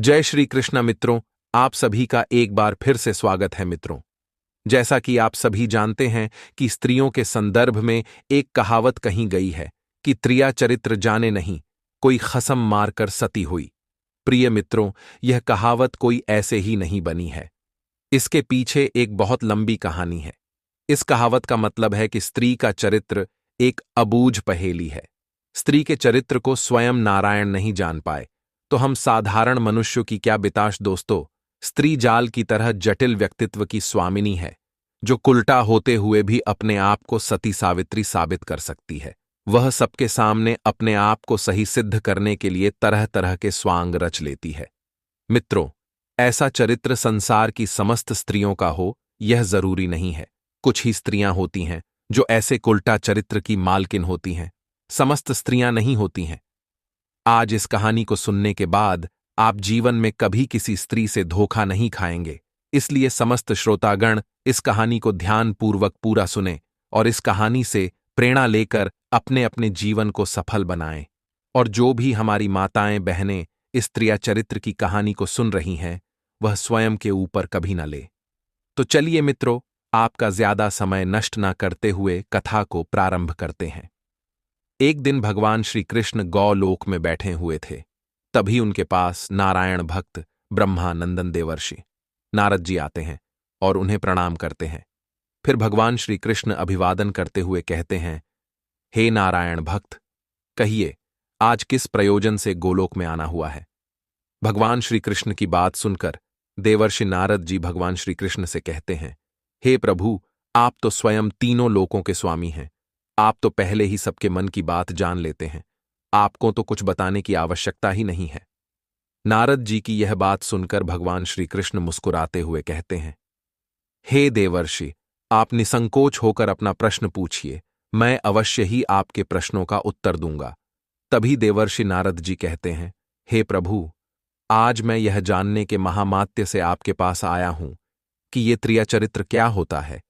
जय श्री कृष्ण मित्रों। आप सभी का एक बार फिर से स्वागत है मित्रों। जैसा कि आप सभी जानते हैं कि स्त्रियों के संदर्भ में एक कहावत कही गई है कि त्रिया चरित्र जाने नहीं, कोई खसम मारकर सती हुई। प्रिय मित्रों, यह कहावत कोई ऐसे ही नहीं बनी है। इसके पीछे एक बहुत लंबी कहानी है। इस कहावत का मतलब है कि स्त्री का चरित्र एक अबूझ पहेली है। स्त्री के चरित्र को स्वयं नारायण नहीं जान पाए तो हम साधारण मनुष्यों की क्या बिताश दोस्तों। स्त्री जाल की तरह जटिल व्यक्तित्व की स्वामिनी है, जो उल्टा होते हुए भी अपने आप को सती सावित्री साबित कर सकती है। वह सबके सामने अपने आप को सही सिद्ध करने के लिए तरह तरह के स्वांग रच लेती है। मित्रों, ऐसा चरित्र संसार की समस्त स्त्रियों का हो यह जरूरी नहीं है। कुछ ही स्त्रियां होती हैं जो ऐसे उल्टा चरित्र की मालकिन होती हैं। समस्त स्त्रियां नहीं होती हैं। आज इस कहानी को सुनने के बाद आप जीवन में कभी किसी स्त्री से धोखा नहीं खाएंगे। इसलिए समस्त श्रोतागण इस कहानी को ध्यानपूर्वक पूरा सुने और इस कहानी से प्रेरणा लेकर अपने अपने जीवन को सफल बनाएं। और जो भी हमारी माताएं बहनें इस त्रिया चरित्र की कहानी को सुन रही हैं, वह स्वयं के ऊपर कभी न ले। तो चलिए मित्रों, आपका ज्यादा समय नष्ट न करते हुए कथा को प्रारंभ करते हैं। एक दिन भगवान श्री कृष्ण गौलोक में बैठे हुए थे। तभी उनके पास नारायण भक्त ब्रह्मानंदन देवर्षि नारद जी आते हैं और उन्हें प्रणाम करते हैं। फिर भगवान श्री कृष्ण अभिवादन करते हुए कहते हैं, हे नारायण भक्त, कहिए आज किस प्रयोजन से गोलोक में आना हुआ है। भगवान श्री कृष्ण की बात सुनकर देवर्षि नारद जी भगवान श्री कृष्ण से कहते हैं, हे प्रभु, आप तो स्वयं तीनों लोकों के स्वामी हैं। आप तो पहले ही सबके मन की बात जान लेते हैं। आपको तो कुछ बताने की आवश्यकता ही नहीं है। नारद जी की यह बात सुनकर भगवान श्री कृष्ण मुस्कुराते हुए कहते हैं, हे देवर्षि, आप निसंकोच होकर अपना प्रश्न पूछिए, मैं अवश्य ही आपके प्रश्नों का उत्तर दूंगा। तभी देवर्षि नारद जी कहते हैं, हे प्रभु, आज मैं यह जानने के महामात्य से आपके पास आया हूं कि ये त्रिया चरित्र क्या होता है,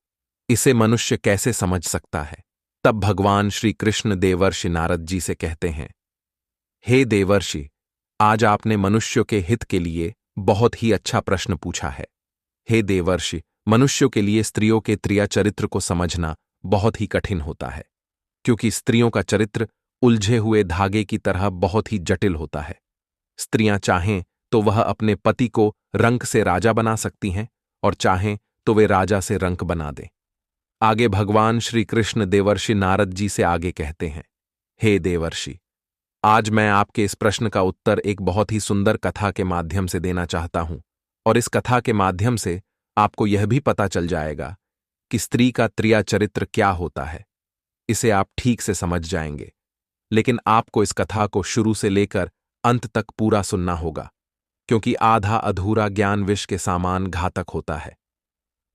इसे मनुष्य कैसे समझ सकता है। तब भगवान श्री कृष्ण देवर्षि नारद जी से कहते हैं, हे देवर्षि, आज आपने मनुष्यों के हित के लिए बहुत ही अच्छा प्रश्न पूछा है। हे देवर्षि, मनुष्यों के लिए स्त्रियों के त्रिया चरित्र को समझना बहुत ही कठिन होता है, क्योंकि स्त्रियों का चरित्र उलझे हुए धागे की तरह बहुत ही जटिल होता है। स्त्रियां चाहें तो वह अपने पति को रंक से राजा बना सकती हैं और चाहें तो वे राजा से रंक बना दें। आगे भगवान श्री कृष्ण देवर्षि नारद जी से आगे कहते हैं, हे देवर्षि, आज मैं आपके इस प्रश्न का उत्तर एक बहुत ही सुंदर कथा के माध्यम से देना चाहता हूं। और इस कथा के माध्यम से आपको यह भी पता चल जाएगा कि स्त्री का त्रिया चरित्र क्या होता है। इसे आप ठीक से समझ जाएंगे। लेकिन आपको इस कथा को शुरू से लेकर अंत तक पूरा सुनना होगा, क्योंकि आधा अधूरा ज्ञान विष के समान घातक होता है।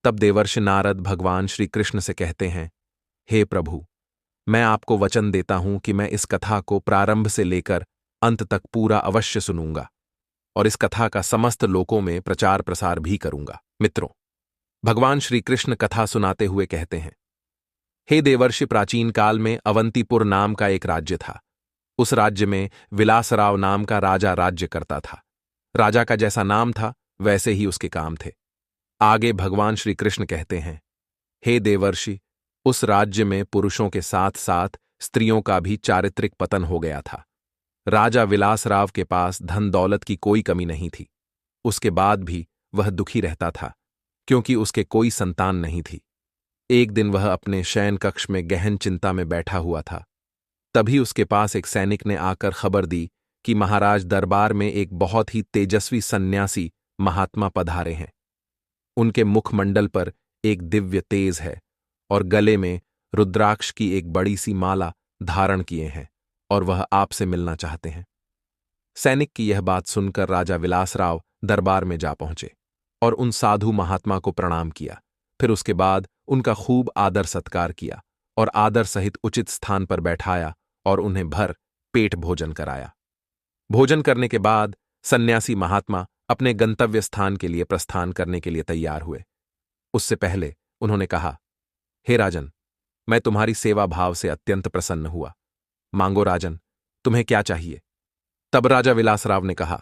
तब देवर्षि नारद भगवान श्री कृष्ण से कहते हैं, हे प्रभु, मैं आपको वचन देता हूं कि मैं इस कथा को प्रारंभ से लेकर अंत तक पूरा अवश्य सुनूंगा और इस कथा का समस्त लोकों में प्रचार प्रसार भी करूंगा। मित्रों, भगवान श्री कृष्ण कथा सुनाते हुए कहते हैं, हे देवर्षि, प्राचीन काल में अवंतीपुर नाम का एक राज्य था। उस राज्य में विलासराव नाम का राजा राज्य करता था। राजा का जैसा नाम था वैसे ही उसके काम थे। आगे भगवान श्री कृष्ण कहते हैं, हे देवर्षि, उस राज्य में पुरुषों के साथ साथ स्त्रियों का भी चारित्रिक पतन हो गया था। राजा विलासराव के पास धन दौलत की कोई कमी नहीं थी। उसके बाद भी वह दुखी रहता था, क्योंकि उसके कोई संतान नहीं थी। एक दिन वह अपने शयन कक्ष में गहन चिंता में बैठा हुआ था। तभी उसके पास एक सैनिक ने आकर खबर दी कि महाराज दरबार में एक बहुत ही तेजस्वी सन्यासी महात्मा पधारे हैं। उनके मुखमंडल पर एक दिव्य तेज है और गले में रुद्राक्ष की एक बड़ी सी माला धारण किए हैं और वह आपसे मिलना चाहते हैं। सैनिक की यह बात सुनकर राजा विलासराव दरबार में जा पहुंचे और उन साधु महात्मा को प्रणाम किया। फिर उसके बाद उनका खूब आदर सत्कार किया और आदर सहित उचित स्थान पर बैठाया और उन्हें भर पेट भोजन कराया। भोजन करने के बाद सन्यासी महात्मा अपने गंतव्य स्थान के लिए प्रस्थान करने के लिए तैयार हुए। उससे पहले उन्होंने कहा, हे राजन, मैं तुम्हारी सेवा भाव से अत्यंत प्रसन्न हुआ। मांगो राजन, तुम्हें क्या चाहिए। तब राजा विलासराव ने कहा,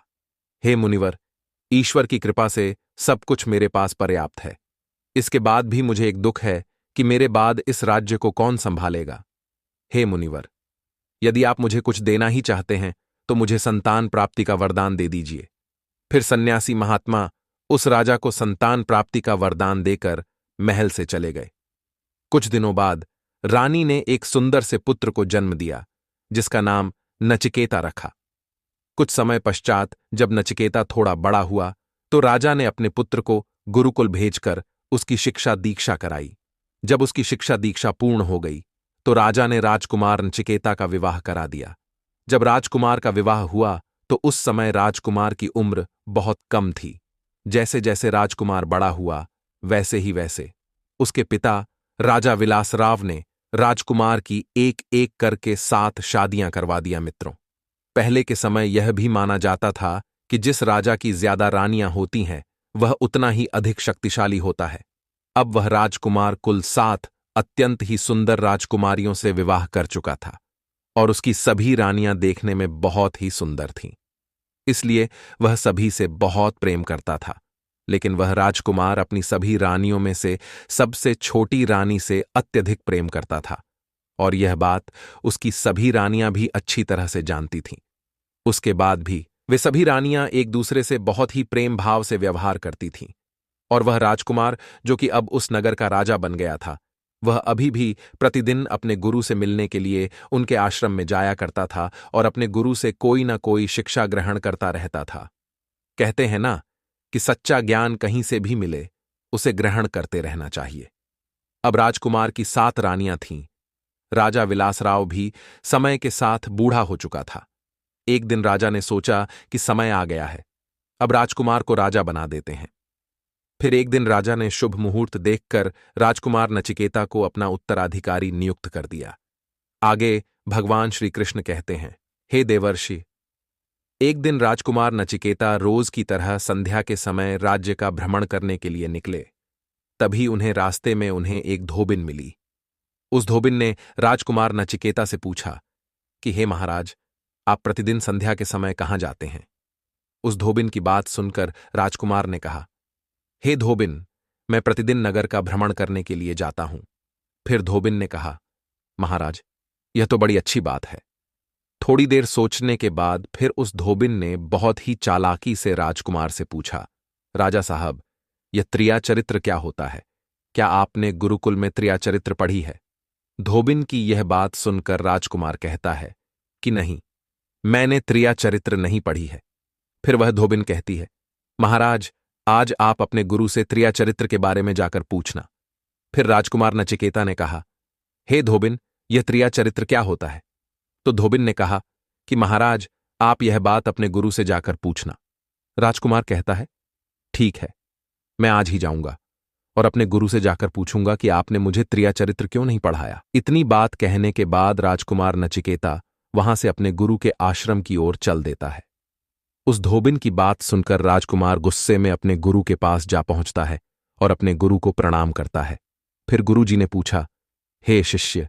हे मुनिवर, ईश्वर की कृपा से सब कुछ मेरे पास पर्याप्त है। इसके बाद भी मुझे एक दुख है कि मेरे बाद इस राज्य को कौन संभालेगा। हे मुनिवर, यदि आप मुझे कुछ देना ही चाहते हैं तो मुझे संतान प्राप्ति का वरदान दे दीजिए। फिर सन्यासी महात्मा उस राजा को संतान प्राप्ति का वरदान देकर महल से चले गए। कुछ दिनों बाद रानी ने एक सुंदर से पुत्र को जन्म दिया, जिसका नाम नचिकेता रखा। कुछ समय पश्चात जब नचिकेता थोड़ा बड़ा हुआ तो राजा ने अपने पुत्र को गुरुकुल भेजकर उसकी शिक्षा दीक्षा कराई। जब उसकी शिक्षा दीक्षा पूर्ण हो गई तो राजा ने राजकुमार नचिकेता का विवाह करा दिया। जब राजकुमार का विवाह हुआ तो उस समय राजकुमार की उम्र बहुत कम थी। जैसे जैसे राजकुमार बड़ा हुआ वैसे ही वैसे उसके पिता राजा विलासराव ने राजकुमार की एक एक करके 7 शादियां करवा दिया। मित्रों, पहले के समय यह भी माना जाता था कि जिस राजा की ज्यादा रानियां होती हैं वह उतना ही अधिक शक्तिशाली होता है। अब वह राजकुमार कुल 7 अत्यंत ही सुंदर राजकुमारियों से विवाह कर चुका था और उसकी सभी रानियां देखने में बहुत ही सुंदर थीं। इसलिए वह सभी से बहुत प्रेम करता था। लेकिन वह राजकुमार अपनी सभी रानियों में से सबसे छोटी रानी से अत्यधिक प्रेम करता था और यह बात उसकी सभी रानियां भी अच्छी तरह से जानती थीं। उसके बाद भी वे सभी रानियां एक दूसरे से बहुत ही प्रेम भाव से व्यवहार करती थीं और वह राजकुमार, जो कि अब उस नगर का राजा बन गया था, वह अभी भी प्रतिदिन अपने गुरु से मिलने के लिए उनके आश्रम में जाया करता था और अपने गुरु से कोई न कोई शिक्षा ग्रहण करता रहता था। कहते हैं ना कि सच्चा ज्ञान कहीं से भी मिले, उसे ग्रहण करते रहना चाहिए। अब राजकुमार की 7 रानियां थीं। राजा विलासराव भी समय के साथ बूढ़ा हो चुका था। एक दिन राजा ने सोचा कि समय आ गया है, अब राजकुमार को राजा बना देते हैं। फिर एक दिन राजा ने शुभ मुहूर्त देखकर राजकुमार नचिकेता को अपना उत्तराधिकारी नियुक्त कर दिया। आगे भगवान श्री कृष्ण कहते हैं, हे देवर्षि, एक दिन राजकुमार नचिकेता रोज की तरह संध्या के समय राज्य का भ्रमण करने के लिए निकले। तभी उन्हें रास्ते में उन्हें एक धोबिन मिली। उस धोबिन ने राजकुमार नचिकेता से पूछा कि हे महाराज, आप प्रतिदिन संध्या के समय कहाँ जाते हैं? उस धोबिन की बात सुनकर राजकुमार ने कहा, हे धोबिन, मैं प्रतिदिन नगर का भ्रमण करने के लिए जाता हूं। फिर धोबिन ने कहा, महाराज, यह तो बड़ी अच्छी बात है। थोड़ी देर सोचने के बाद फिर उस धोबिन ने बहुत ही चालाकी से राजकुमार से पूछा, राजा साहब, यह त्रियाचरित्र क्या होता है? क्या आपने गुरुकुल में त्रियाचरित्र पढ़ी है? धोबिन की यह बात सुनकर राजकुमार कहता है कि नहीं, मैंने त्रियाचरित्र नहीं पढ़ी है। फिर वह धोबिन कहती है, महाराज, आज आप अपने गुरु से त्रियाचरित्र के बारे में जाकर पूछना। फिर राजकुमार नचिकेता ने कहा, हे धोबिन, यह त्रियाचरित्र क्या होता है? तो धोबिन ने कहा कि महाराज, आप यह बात अपने गुरु से जाकर पूछना। राजकुमार कहता है, ठीक है, मैं आज ही जाऊंगा और अपने गुरु से जाकर पूछूंगा कि आपने मुझे त्रियाचरित्र क्यों नहीं पढ़ाया। इतनी बात कहने के बाद राजकुमार नचिकेता वहां से अपने गुरु के आश्रम की ओर चल देता है। उस धोबिन की बात सुनकर राजकुमार गुस्से में अपने गुरु के पास जा पहुंचता है और अपने गुरु को प्रणाम करता है। फिर गुरुजी ने पूछा, हे शिष्य,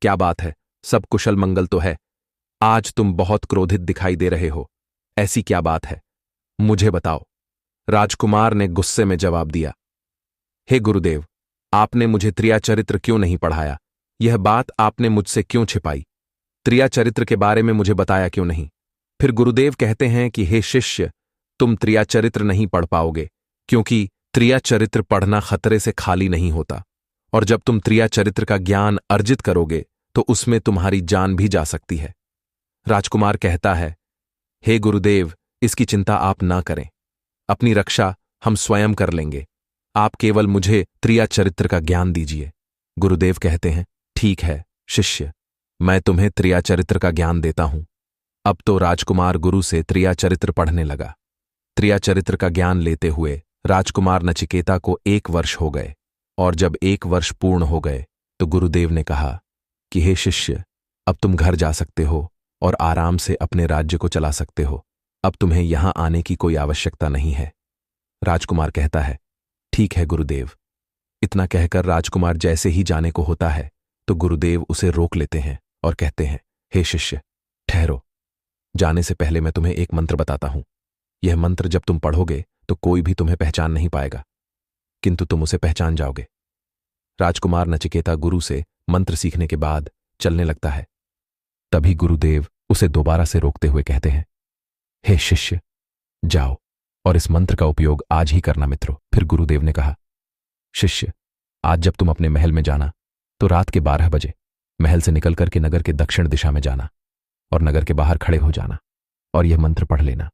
क्या बात है? सब कुशल मंगल तो है? आज तुम बहुत क्रोधित दिखाई दे रहे हो, ऐसी क्या बात है? मुझे बताओ। राजकुमार ने गुस्से में जवाब दिया, हे गुरुदेव, आपने मुझे त्रियाचरित्र क्यों नहीं पढ़ाया? यह बात आपने मुझसे क्यों छिपाई? त्रियाचरित्र के बारे में मुझे बताया क्यों नहीं? फिर गुरुदेव कहते हैं कि हे शिष्य, तुम त्रियाचरित्र नहीं पढ़ पाओगे, क्योंकि त्रियाचरित्र पढ़ना खतरे से खाली नहीं होता, और जब तुम त्रियाचरित्र का ज्ञान अर्जित करोगे तो उसमें तुम्हारी जान भी जा सकती है। राजकुमार कहता है, हे गुरुदेव, इसकी चिंता आप ना करें, अपनी रक्षा हम स्वयं कर लेंगे, आप केवल मुझे त्रियाचरित्र का ज्ञान दीजिए। गुरुदेव कहते हैं, ठीक है शिष्य, मैं तुम्हें त्रियाचरित्र का ज्ञान देता हूं। अब तो राजकुमार गुरु से त्रियाचरित्र पढ़ने लगा। त्रियाचरित्र का ज्ञान लेते हुए राजकुमार नचिकेता को 1 वर्ष हो गए, और जब 1 वर्ष पूर्ण हो गए तो गुरुदेव ने कहा कि हे शिष्य, अब तुम घर जा सकते हो और आराम से अपने राज्य को चला सकते हो। अब तुम्हें यहां आने की कोई आवश्यकता नहीं है। राजकुमार कहता है, ठीक है गुरुदेव। इतना कहकर राजकुमार जैसे ही जाने को होता है तो गुरुदेव उसे रोक लेते हैं और कहते हैं, हे शिष्य, ठहरो, जाने से पहले मैं तुम्हें एक मंत्र बताता हूं। यह मंत्र जब तुम पढ़ोगे तो कोई भी तुम्हें पहचान नहीं पाएगा, किंतु तुम उसे पहचान जाओगे। राजकुमार नचिकेता गुरु से मंत्र सीखने के बाद चलने लगता है। तभी गुरुदेव उसे दोबारा से रोकते हुए कहते हैं, हे शिष्य, जाओ और इस मंत्र का उपयोग आज ही करना मित्रों। फिर गुरुदेव ने कहा, शिष्य, आज जब तुम अपने महल में जाना तो रात के 12 बजे महल से निकल करके नगर के दक्षिण दिशा में जाना और नगर के बाहर खड़े हो जाना और यह मंत्र पढ़ लेना।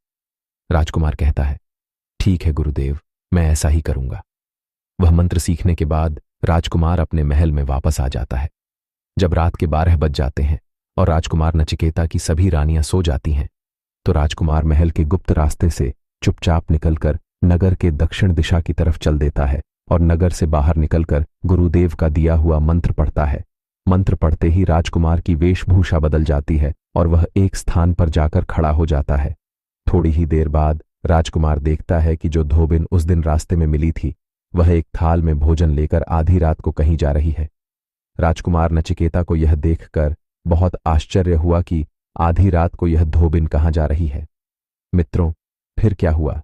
राजकुमार कहता है, ठीक है गुरुदेव, मैं ऐसा ही करूंगा। वह मंत्र सीखने के बाद राजकुमार अपने महल में वापस आ जाता है। जब रात के 12 बज जाते हैं और राजकुमार नचिकेता की सभी रानियां सो जाती हैं, तो राजकुमार महल के गुप्त रास्ते से चुपचाप निकलकर नगर के दक्षिण दिशा की तरफ चल देता है और नगर से बाहर निकलकर गुरुदेव का दिया हुआ मंत्र पढ़ता है। मंत्र पढ़ते ही राजकुमार की वेशभूषा बदल जाती है और वह एक स्थान पर जाकर खड़ा हो जाता है। थोड़ी ही देर बाद राजकुमार देखता है कि जो धोबिन उस दिन रास्ते में मिली थी, वह एक थाल में भोजन लेकर आधी रात को कहीं जा रही है। राजकुमार नचिकेता को यह देखकर बहुत आश्चर्य हुआ कि आधी रात को यह धोबिन कहाँ जा रही है। मित्रों, फिर क्या हुआ?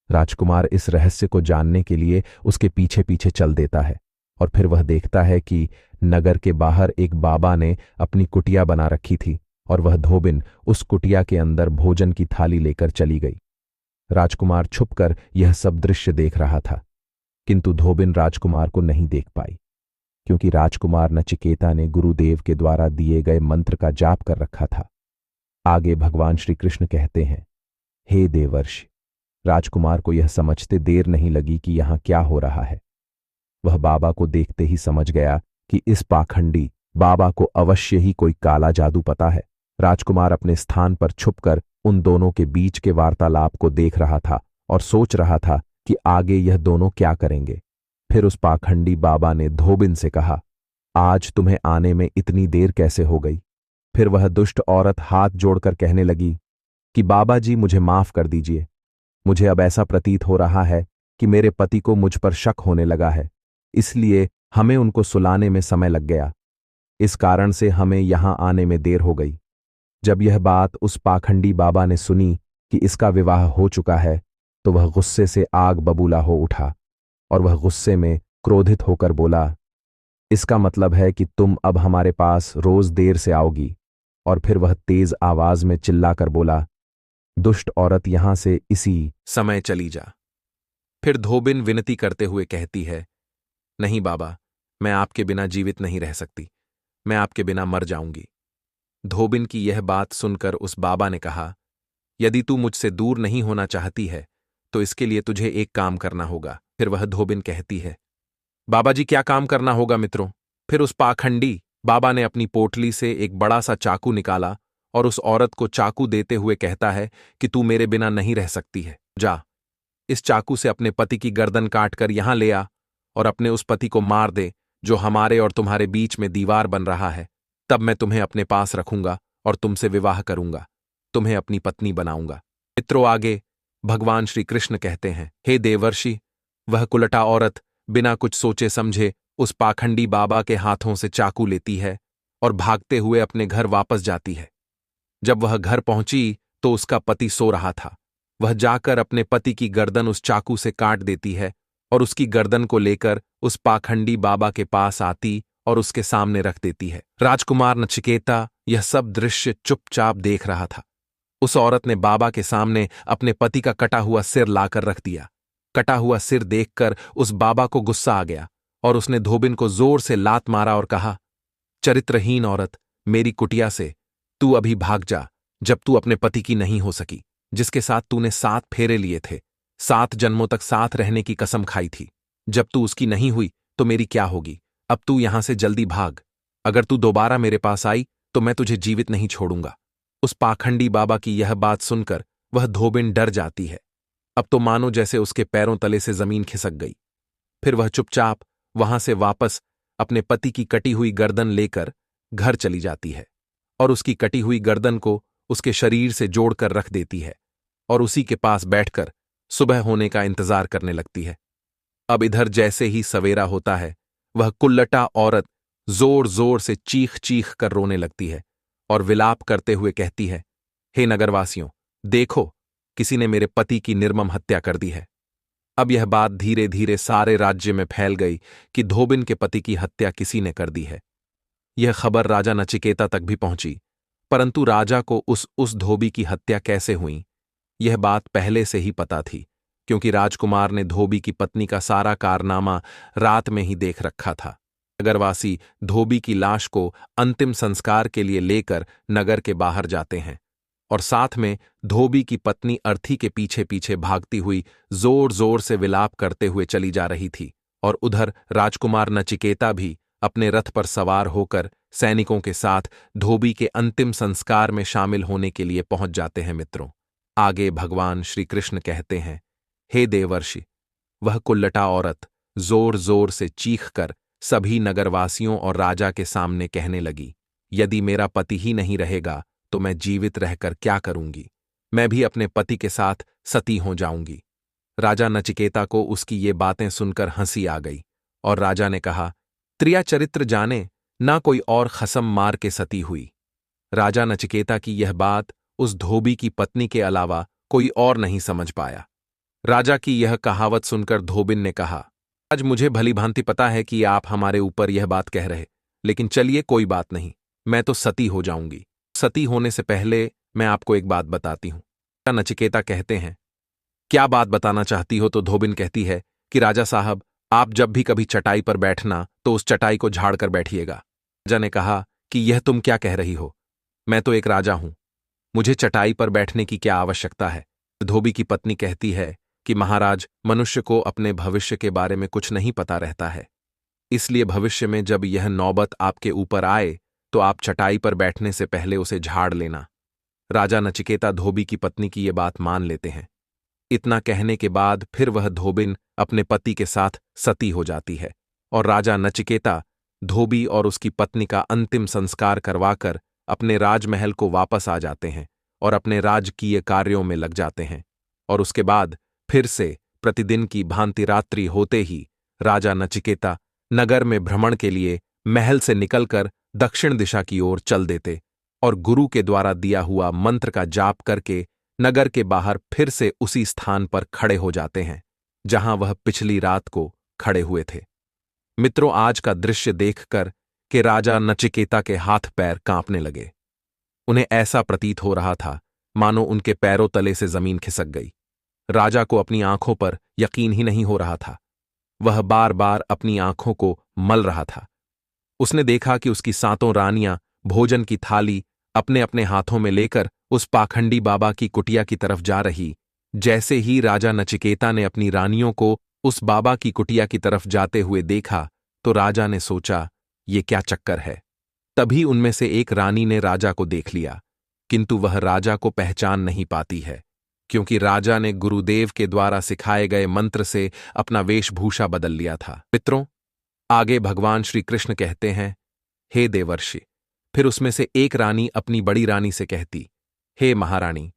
राजकुमार इस रहस्य को जानने के लिए उसके पीछे पीछे चल देता है और फिर वह देखता है कि नगर के बाहर एक बाबा ने अपनी कुटिया बना रखी थी और वह धोबिन उस कुटिया के अंदर भोजन की थाली लेकर चली गई। राजकुमार छुपकर यह सब दृश्य देख रहा था, किंतु धोबिन राजकुमार को नहीं देख पाई, क्योंकि राजकुमार नचिकेता ने गुरुदेव के द्वारा दिए गए मंत्र का जाप कर रखा था। आगे भगवान श्री कृष्ण कहते हैं, हे देवर्षि, राजकुमार को यह समझते देर नहीं लगी कि यहां क्या हो रहा है। वह बाबा को देखते ही समझ गया कि इस पाखंडी बाबा को अवश्य ही कोई काला जादू पता है। राजकुमार अपने स्थान पर छुपकर उन दोनों के बीच के वार्तालाप को देख रहा था और सोच रहा था कि आगे यह दोनों क्या करेंगे। फिर उस पाखंडी बाबा ने धोबिन से कहा, आज तुम्हें आने में इतनी देर कैसे हो गई? फिर वह दुष्ट औरत हाथ जोड़कर कहने लगी कि बाबा जी, मुझे माफ कर दीजिए। मुझे अब ऐसा प्रतीत हो रहा है कि मेरे पति को मुझ पर शक होने लगा है, इसलिए हमें उनको सुलाने में समय लग गया। इस कारण से हमें यहां आने में देर हो गई। जब यह बात उस पाखंडी बाबा ने सुनी कि इसका विवाह हो चुका है, तो वह गुस्से से आग बबूला हो उठा और वह गुस्से में क्रोधित होकर बोला, इसका मतलब है कि तुम अब हमारे पास रोज देर से आओगी। और फिर वह तेज आवाज में चिल्लाकर बोला, दुष्ट औरत, यहां से इसी समय चली जा। फिर धोबिन विनती करते हुए कहती है, नहीं बाबा, मैं आपके बिना जीवित नहीं रह सकती, मैं आपके बिना मर जाऊंगी। धोबिन की यह बात सुनकर उस बाबा ने कहा, यदि तू मुझसे दूर नहीं होना चाहती है तो इसके लिए तुझे एक काम करना होगा। फिर वह धोबिन कहती है, बाबा जी, क्या काम करना होगा मित्रों? फिर उस पाखंडी बाबा ने अपनी पोटली से एक बड़ा सा चाकू निकाला और उस औरत को चाकू देते हुए कहता है कि तू मेरे बिना नहीं रह सकती है, जा इस चाकू से अपने पति की गर्दन काटकर यहां ले आ और अपने उस पति को मार दे जो हमारे और तुम्हारे बीच में दीवार बन रहा है। तब मैं तुम्हें अपने पास रखूंगा और तुमसे विवाह करूंगा, तुम्हें अपनी पत्नी बनाऊंगा। मित्रों, आगे भगवान श्री कृष्ण कहते हैं, हे देवर्षि, वह कुलटा औरत बिना कुछ सोचे समझे उस पाखंडी बाबा के हाथों से चाकू लेती है और भागते हुए अपने घर वापस जाती है। जब वह घर पहुंची तो उसका पति सो रहा था। वह जाकर अपने पति की गर्दन उस चाकू से काट देती है और उसकी गर्दन को लेकर उस पाखंडी बाबा के पास आती और उसके सामने रख देती है। राजकुमार नचिकेता यह सब दृश्य चुपचाप देख रहा था। उस औरत ने बाबा के सामने अपने पति का कटा हुआ सिर लाकर रख दिया। कटा हुआ सिर देखकर उस बाबा को गुस्सा आ गया और उसने धोबिन को जोर से लात मारा और कहा, चरित्रहीन औरत, मेरी कुटिया से तू अभी भाग जा, जब तू अपने पति की नहीं हो सकी, जिसके साथ तूने 7 फेरे लिए थे, 7 जन्मों तक साथ रहने की कसम खाई थी। जब तू उसकी नहीं हुई तो मेरी क्या होगी? अब तू यहां से जल्दी भाग। अगर तू दोबारा मेरे पास आई तो मैं तुझे जीवित नहीं छोड़ूंगा। उस पाखंडी बाबा की यह बात सुनकर वह धोबिन डर जाती है। अब तो मानो जैसे उसके पैरों तले से जमीन खिसक गई। फिर वह चुपचाप वहां से वापस अपने पति की कटी हुई गर्दन लेकर घर चली जाती है और उसकी कटी हुई गर्दन को उसके शरीर से जोड़कर रख देती है और उसी के पास बैठकर सुबह होने का इंतजार करने लगती है। अब इधर जैसे ही सवेरा होता है, वह कुल्लटा औरत जोर जोर से चीख चीख कर रोने लगती है और विलाप करते हुए कहती है, हे नगरवासियों, देखो, किसी ने मेरे पति की निर्मम हत्या कर दी है। अब यह बात धीरे धीरे सारे राज्य में फैल गई कि धोबिन के पति की हत्या किसी ने कर दी है। यह खबर राजा नचिकेता तक भी पहुंची, परंतु राजा को उस धोबी की हत्या कैसे हुई, यह बात पहले से ही पता थी, क्योंकि राजकुमार ने धोबी की पत्नी का सारा कारनामा रात में ही देख रखा था। नगरवासी धोबी की लाश को अंतिम संस्कार के लिए लेकर नगर के बाहर जाते हैं और साथ में धोबी की पत्नी अर्थी के पीछे पीछे भागती हुई जोर जोर से विलाप करते हुए चली जा रही थी। और उधर राजकुमार नचिकेता भी अपने रथ पर सवार होकर सैनिकों के साथ धोबी के अंतिम संस्कार में शामिल होने के लिए पहुंच जाते हैं। मित्रों, आगे भगवान श्री कृष्ण कहते हैं, हे देवर्षि, वह कुल्लटा औरत जोर जोर से चीख कर सभी नगरवासियों और राजा के सामने कहने लगी, यदि मेरा पति ही नहीं रहेगा तो मैं जीवित रहकर क्या करूंगी? मैं भी अपने पति के साथ सती हो जाऊंगी। राजा नचिकेता को उसकी ये बातें सुनकर हंसी आ गई और राजा ने कहा, त्रिया चरित्र जाने, ना कोई और खसम मार के सती हुई। राजा नचिकेता की यह बात उस धोबी की पत्नी के अलावा कोई और नहीं समझ पाया। राजा की यह कहावत सुनकर धोबिन ने कहा, आज मुझे भली भांति पता है कि आप हमारे ऊपर यह बात कह रहे, लेकिन चलिए कोई बात नहीं, मैं तो सती हो जाऊंगी। सती होने से पहले मैं आपको एक बात बताती हूं। नचिकेता कहते हैं, क्या बात बताना चाहती हो? तो धोबिन कहती है कि राजा साहब, आप जब भी कभी चटाई पर बैठना तो उस चटाई को झाड़ कर बैठिएगा। राजा ने कहा कि यह तुम क्या कह रही हो? मैं तो एक राजा हूं, मुझे चटाई पर बैठने की क्या आवश्यकता है? धोबी की पत्नी कहती है कि महाराज, मनुष्य को अपने भविष्य के बारे में कुछ नहीं पता रहता है, इसलिए भविष्य में जब यह नौबत आपके ऊपर आए तो आप चटाई पर बैठने से पहले उसे झाड़ लेना। राजा नचिकेता धोबी की पत्नी की ये बात मान लेते हैं। इतना कहने के बाद फिर वह धोबिन अपने पति के साथ सती हो जाती है और राजा नचिकेता धोबी और उसकी पत्नी का अंतिम संस्कार करवाकर अपने राजमहल को वापस आ जाते हैं और अपने राजकीय कार्यों में लग जाते हैं। और उसके बाद फिर से प्रतिदिन की भांति रात्रि होते ही राजा नचिकेता नगर में भ्रमण के लिए महल से निकलकर दक्षिण दिशा की ओर चल देते और गुरु के द्वारा दिया हुआ मंत्र का जाप करके नगर के बाहर फिर से उसी स्थान पर खड़े हो जाते हैं जहां वह पिछली रात को खड़े हुए थे। मित्रों, आज का दृश्य देखकर कि राजा नचिकेता के हाथ पैर कांपने लगे। उन्हें ऐसा प्रतीत हो रहा था मानो उनके पैरों तले से जमीन खिसक गई। राजा को अपनी आंखों पर यकीन ही नहीं हो रहा था। वह बार बार अपनी आंखों को मल रहा था। उसने देखा कि उसकी 7 रानियां भोजन की थाली अपने अपने हाथों में लेकर उस पाखंडी बाबा की कुटिया की तरफ जा रही। जैसे ही राजा नचिकेता ने अपनी रानियों को उस बाबा की कुटिया की तरफ जाते हुए देखा तो राजा ने सोचा, ये क्या चक्कर है। तभी उनमें से एक रानी ने राजा को देख लिया, किंतु वह राजा को पहचान नहीं पाती है, क्योंकि राजा ने गुरुदेव के द्वारा सिखाए गए मंत्र से अपना वेशभूषा बदल लिया था। मित्रों, आगे भगवान श्री कृष्ण कहते हैं, हे देवर्षि। फिर उसमें से एक रानी अपनी बड़ी रानी से कहती, हे महारानी,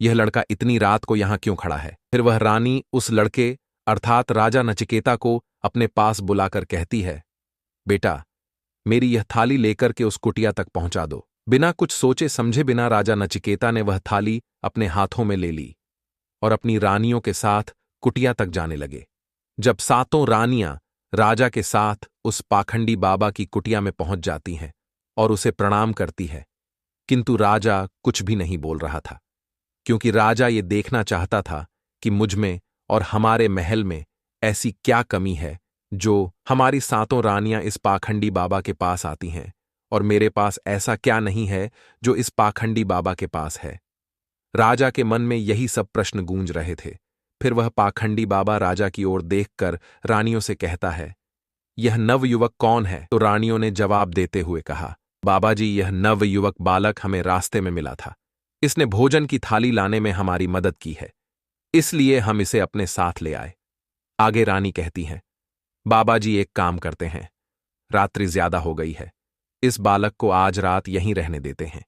यह लड़का इतनी रात को यहां क्यों खड़ा है? फिर वह रानी उस लड़के अर्थात राजा नचिकेता को अपने पास बुलाकर कहती है, बेटा, मेरी यह थाली लेकर के उस कुटिया तक पहुंचा दो। बिना कुछ सोचे समझे बिना राजा नचिकेता ने वह थाली अपने हाथों में ले ली और अपनी रानियों के साथ कुटिया तक जाने लगे। जब 7 रानियां राजा के साथ उस पाखंडी बाबा की कुटिया में पहुंच जाती हैं और उसे प्रणाम करती है, किंतु राजा कुछ भी नहीं बोल रहा था, क्योंकि राजा ये देखना चाहता था कि मुझ में और हमारे महल में ऐसी क्या कमी है जो हमारी 7 रानियां इस पाखंडी बाबा के पास आती हैं और मेरे पास ऐसा क्या नहीं है जो इस पाखंडी बाबा के पास है। राजा के मन में यही सब प्रश्न गूंज रहे थे। फिर वह पाखंडी बाबा राजा की ओर देखकर रानियों से कहता है, यह नवयुवक कौन है? तो रानियों ने जवाब देते हुए कहा, बाबा जी, यह नवयुवक बालक हमें रास्ते में मिला था। इसने भोजन की थाली लाने में हमारी मदद की है, इसलिए हम इसे अपने साथ ले आए। आगे रानी कहती हैं, बाबा जी, एक काम करते हैं, रात्रि ज्यादा हो गई है, इस बालक को आज रात यहीं रहने देते हैं,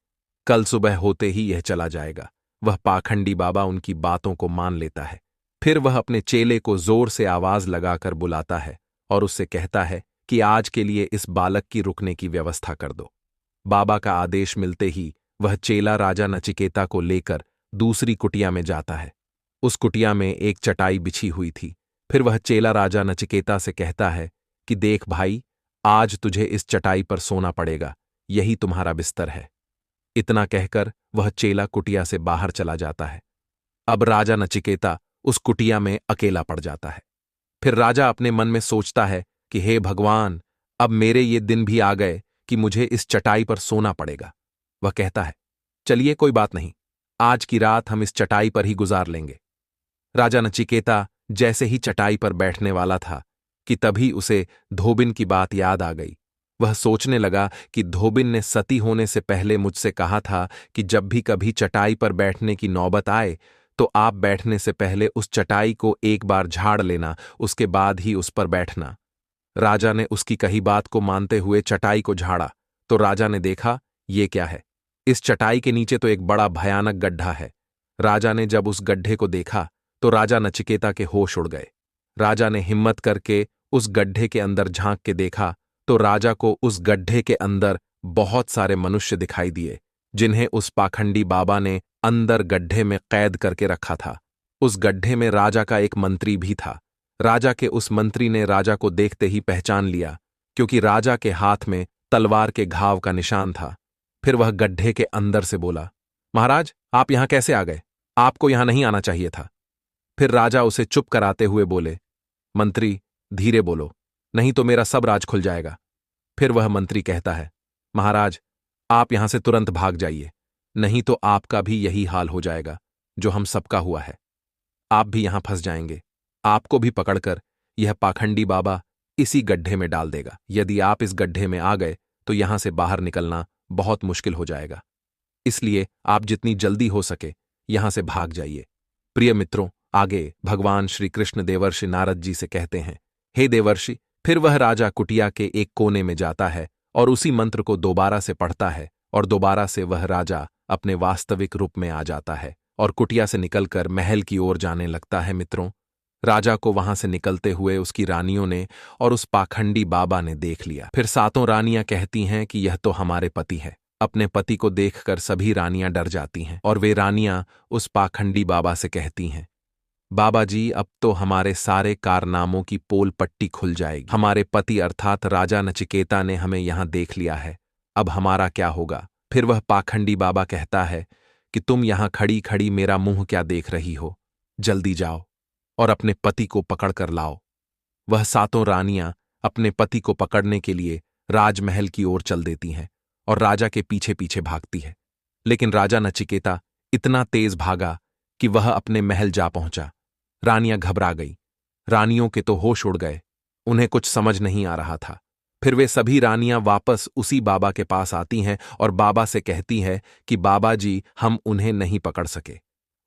कल सुबह होते ही यह चला जाएगा। वह पाखंडी बाबा उनकी बातों को मान लेता है। फिर वह अपने चेले को जोर से आवाज लगाकर बुलाता है और उससे कहता है कि आज के लिए इस बालक की रुकने की व्यवस्था कर दो। बाबा का आदेश मिलते ही वह चेला राजा नचिकेता को लेकर दूसरी कुटिया में जाता है। उस कुटिया में एक चटाई बिछी हुई थी फिर वह चेला राजा नचिकेता से कहता है कि देख भाई, आज तुझे इस चटाई पर सोना पड़ेगा, यही तुम्हारा बिस्तर है। इतना कहकर वह चेला कुटिया से बाहर चला जाता है। अब राजा नचिकेता उस कुटिया में अकेला पड़ जाता है। फिर राजा अपने मन में सोचता है कि हे भगवान, अब मेरे ये दिन भी आ गए कि मुझे इस चटाई पर सोना पड़ेगा। वह कहता है, चलिए कोई बात नहीं, आज की रात हम इस चटाई पर ही गुजार लेंगे। राजा नचिकेता जैसे ही चटाई पर बैठने वाला था कि तभी उसे धोबिन की बात याद आ गई। वह सोचने लगा कि धोबिन ने सती होने से पहले मुझसे कहा था कि जब भी कभी चटाई पर बैठने की नौबत आए तो आप बैठने से पहले उस चटाई को एक बार झाड़ लेना, उसके बाद ही उस पर बैठना। राजा ने उसकी कही बात को मानते हुए चटाई को झाड़ा तो राजा ने देखा, ये क्या है? इस चटाई के नीचे तो एक बड़ा भयानक गड्ढा है। राजा ने जब उस गड्ढे को देखा तो राजा नचिकेता के होश उड़ गए। राजा ने हिम्मत करके उस गड्ढे के अंदर झांक के देखा तो राजा को उस गड्ढे के अंदर बहुत सारे मनुष्य दिखाई दिए, जिन्हें उस पाखंडी बाबा ने अंदर गड्ढे में कैद करके रखा था। उस गड्ढे में राजा का एक मंत्री भी था। राजा के उस मंत्री ने राजा को देखते ही पहचान लिया, क्योंकि राजा के हाथ में तलवार के घाव का निशान था। फिर वह गड्ढे के अंदर से बोला, महाराज, आप यहां कैसे आ गए? आपको यहां नहीं आना चाहिए था। फिर राजा उसे चुप कराते हुए बोले, मंत्री, धीरे बोलो, नहीं तो मेरा सब राज खुल जाएगा। फिर वह मंत्री कहता है, महाराज, आप यहां से तुरंत भाग जाइए, नहीं तो आपका भी यही हाल हो जाएगा जो हम सबका हुआ है। आप भी यहां फंस जाएंगे। आपको भी पकड़कर यह पाखंडी बाबा इसी गड्ढे में डाल देगा। यदि आप इस गड्ढे में आ गए तो यहां से बाहर निकलना बहुत मुश्किल हो जाएगा। इसलिए आप जितनी जल्दी हो सके यहां से भाग जाइए। प्रिय मित्रों, आगे भगवान श्री कृष्ण देवर्षि नारद जी से कहते हैं, हे देवर्षि। फिर वह राजा कुटिया के एक कोने में जाता है और उसी मंत्र को दोबारा से पढ़ता है और दोबारा से वह राजा अपने वास्तविक रूप में आ जाता है और कुटिया से निकलकर महल की ओर जाने लगता है। मित्रों, राजा को वहां से निकलते हुए उसकी रानियों ने और उस पाखंडी बाबा ने देख लिया। फिर सातों रानियां कहती हैं कि यह तो हमारे पति है। अपने पति को देखकर सभी रानियां डर जाती हैं और वे रानियां उस पाखंडी बाबा से कहती हैं, बाबा जी, अब तो हमारे सारे कारनामों की पोल पट्टी खुल जाएगी। हमारे पति अर्थात राजा नचिकेता ने हमें यहां देख लिया है, अब हमारा क्या होगा? फिर वह पाखंडी बाबा कहता है कि तुम यहां खड़ी खड़ी मेरा मुंह क्या देख रही हो? जल्दी जाओ और अपने पति को पकड़ कर लाओ। वह सातों रानियां अपने पति को पकड़ने के लिए राजमहल की ओर चल देती हैं और राजा के पीछे पीछे भागती है। लेकिन राजा नचिकेता इतना तेज भागा कि वह अपने महल जा पहुंचा। रानियां घबरा गई। रानियों के तो होश उड़ गए, उन्हें कुछ समझ नहीं आ रहा था। फिर वे सभी रानियां वापस उसी बाबा के पास आती हैं और बाबा से कहती है कि बाबा जी, हम उन्हें नहीं पकड़ सके।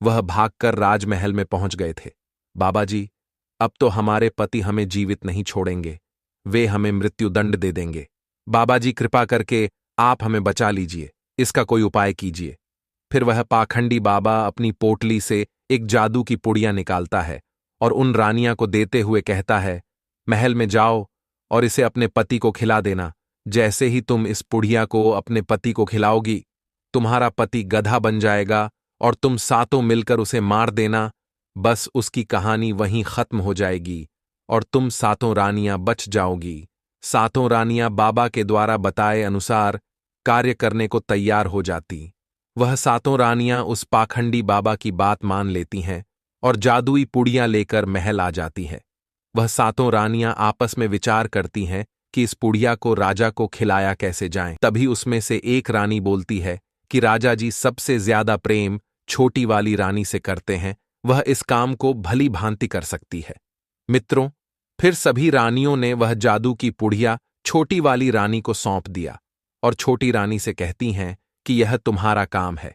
वह भागकर राजमहल में पहुंच गए थे। बाबा जी, अब तो हमारे पति हमें जीवित नहीं छोड़ेंगे, वे हमें मृत्युदंड दे देंगे। बाबा जी, कृपा करके आप हमें बचा लीजिए, इसका कोई उपाय कीजिए। फिर वह पाखंडी बाबा अपनी पोटली से एक जादू की पुड़िया निकालता है और उन रानियां को देते हुए कहता है, महल में जाओ और इसे अपने पति को खिला देना। जैसे ही तुम इस पुड़िया को अपने पति को खिलाओगी, तुम्हारा पति गधा बन जाएगा और तुम सातों मिलकर उसे मार देना। बस उसकी कहानी वहीं खत्म हो जाएगी और तुम सातों रानियां बच जाओगी। सातों रानियां बाबा के द्वारा बताए अनुसार कार्य करने को तैयार हो जाती। वह सातों रानियां उस पाखंडी बाबा की बात मान लेती हैं और जादुई पुड़ियां लेकर महल आ जाती है। वह सातों रानियां आपस में विचार करती हैं कि इस पुड़िया को राजा को खिलाया कैसे जाए। तभी उसमें से एक रानी बोलती है कि राजा जी सबसे ज्यादा प्रेम छोटी वाली रानी से करते हैं, वह इस काम को भली भांति कर सकती है। मित्रों, फिर सभी रानियों ने वह जादू की पुड़िया छोटी वाली रानी को सौंप दिया और छोटी रानी से कहती हैं कि यह तुम्हारा काम है,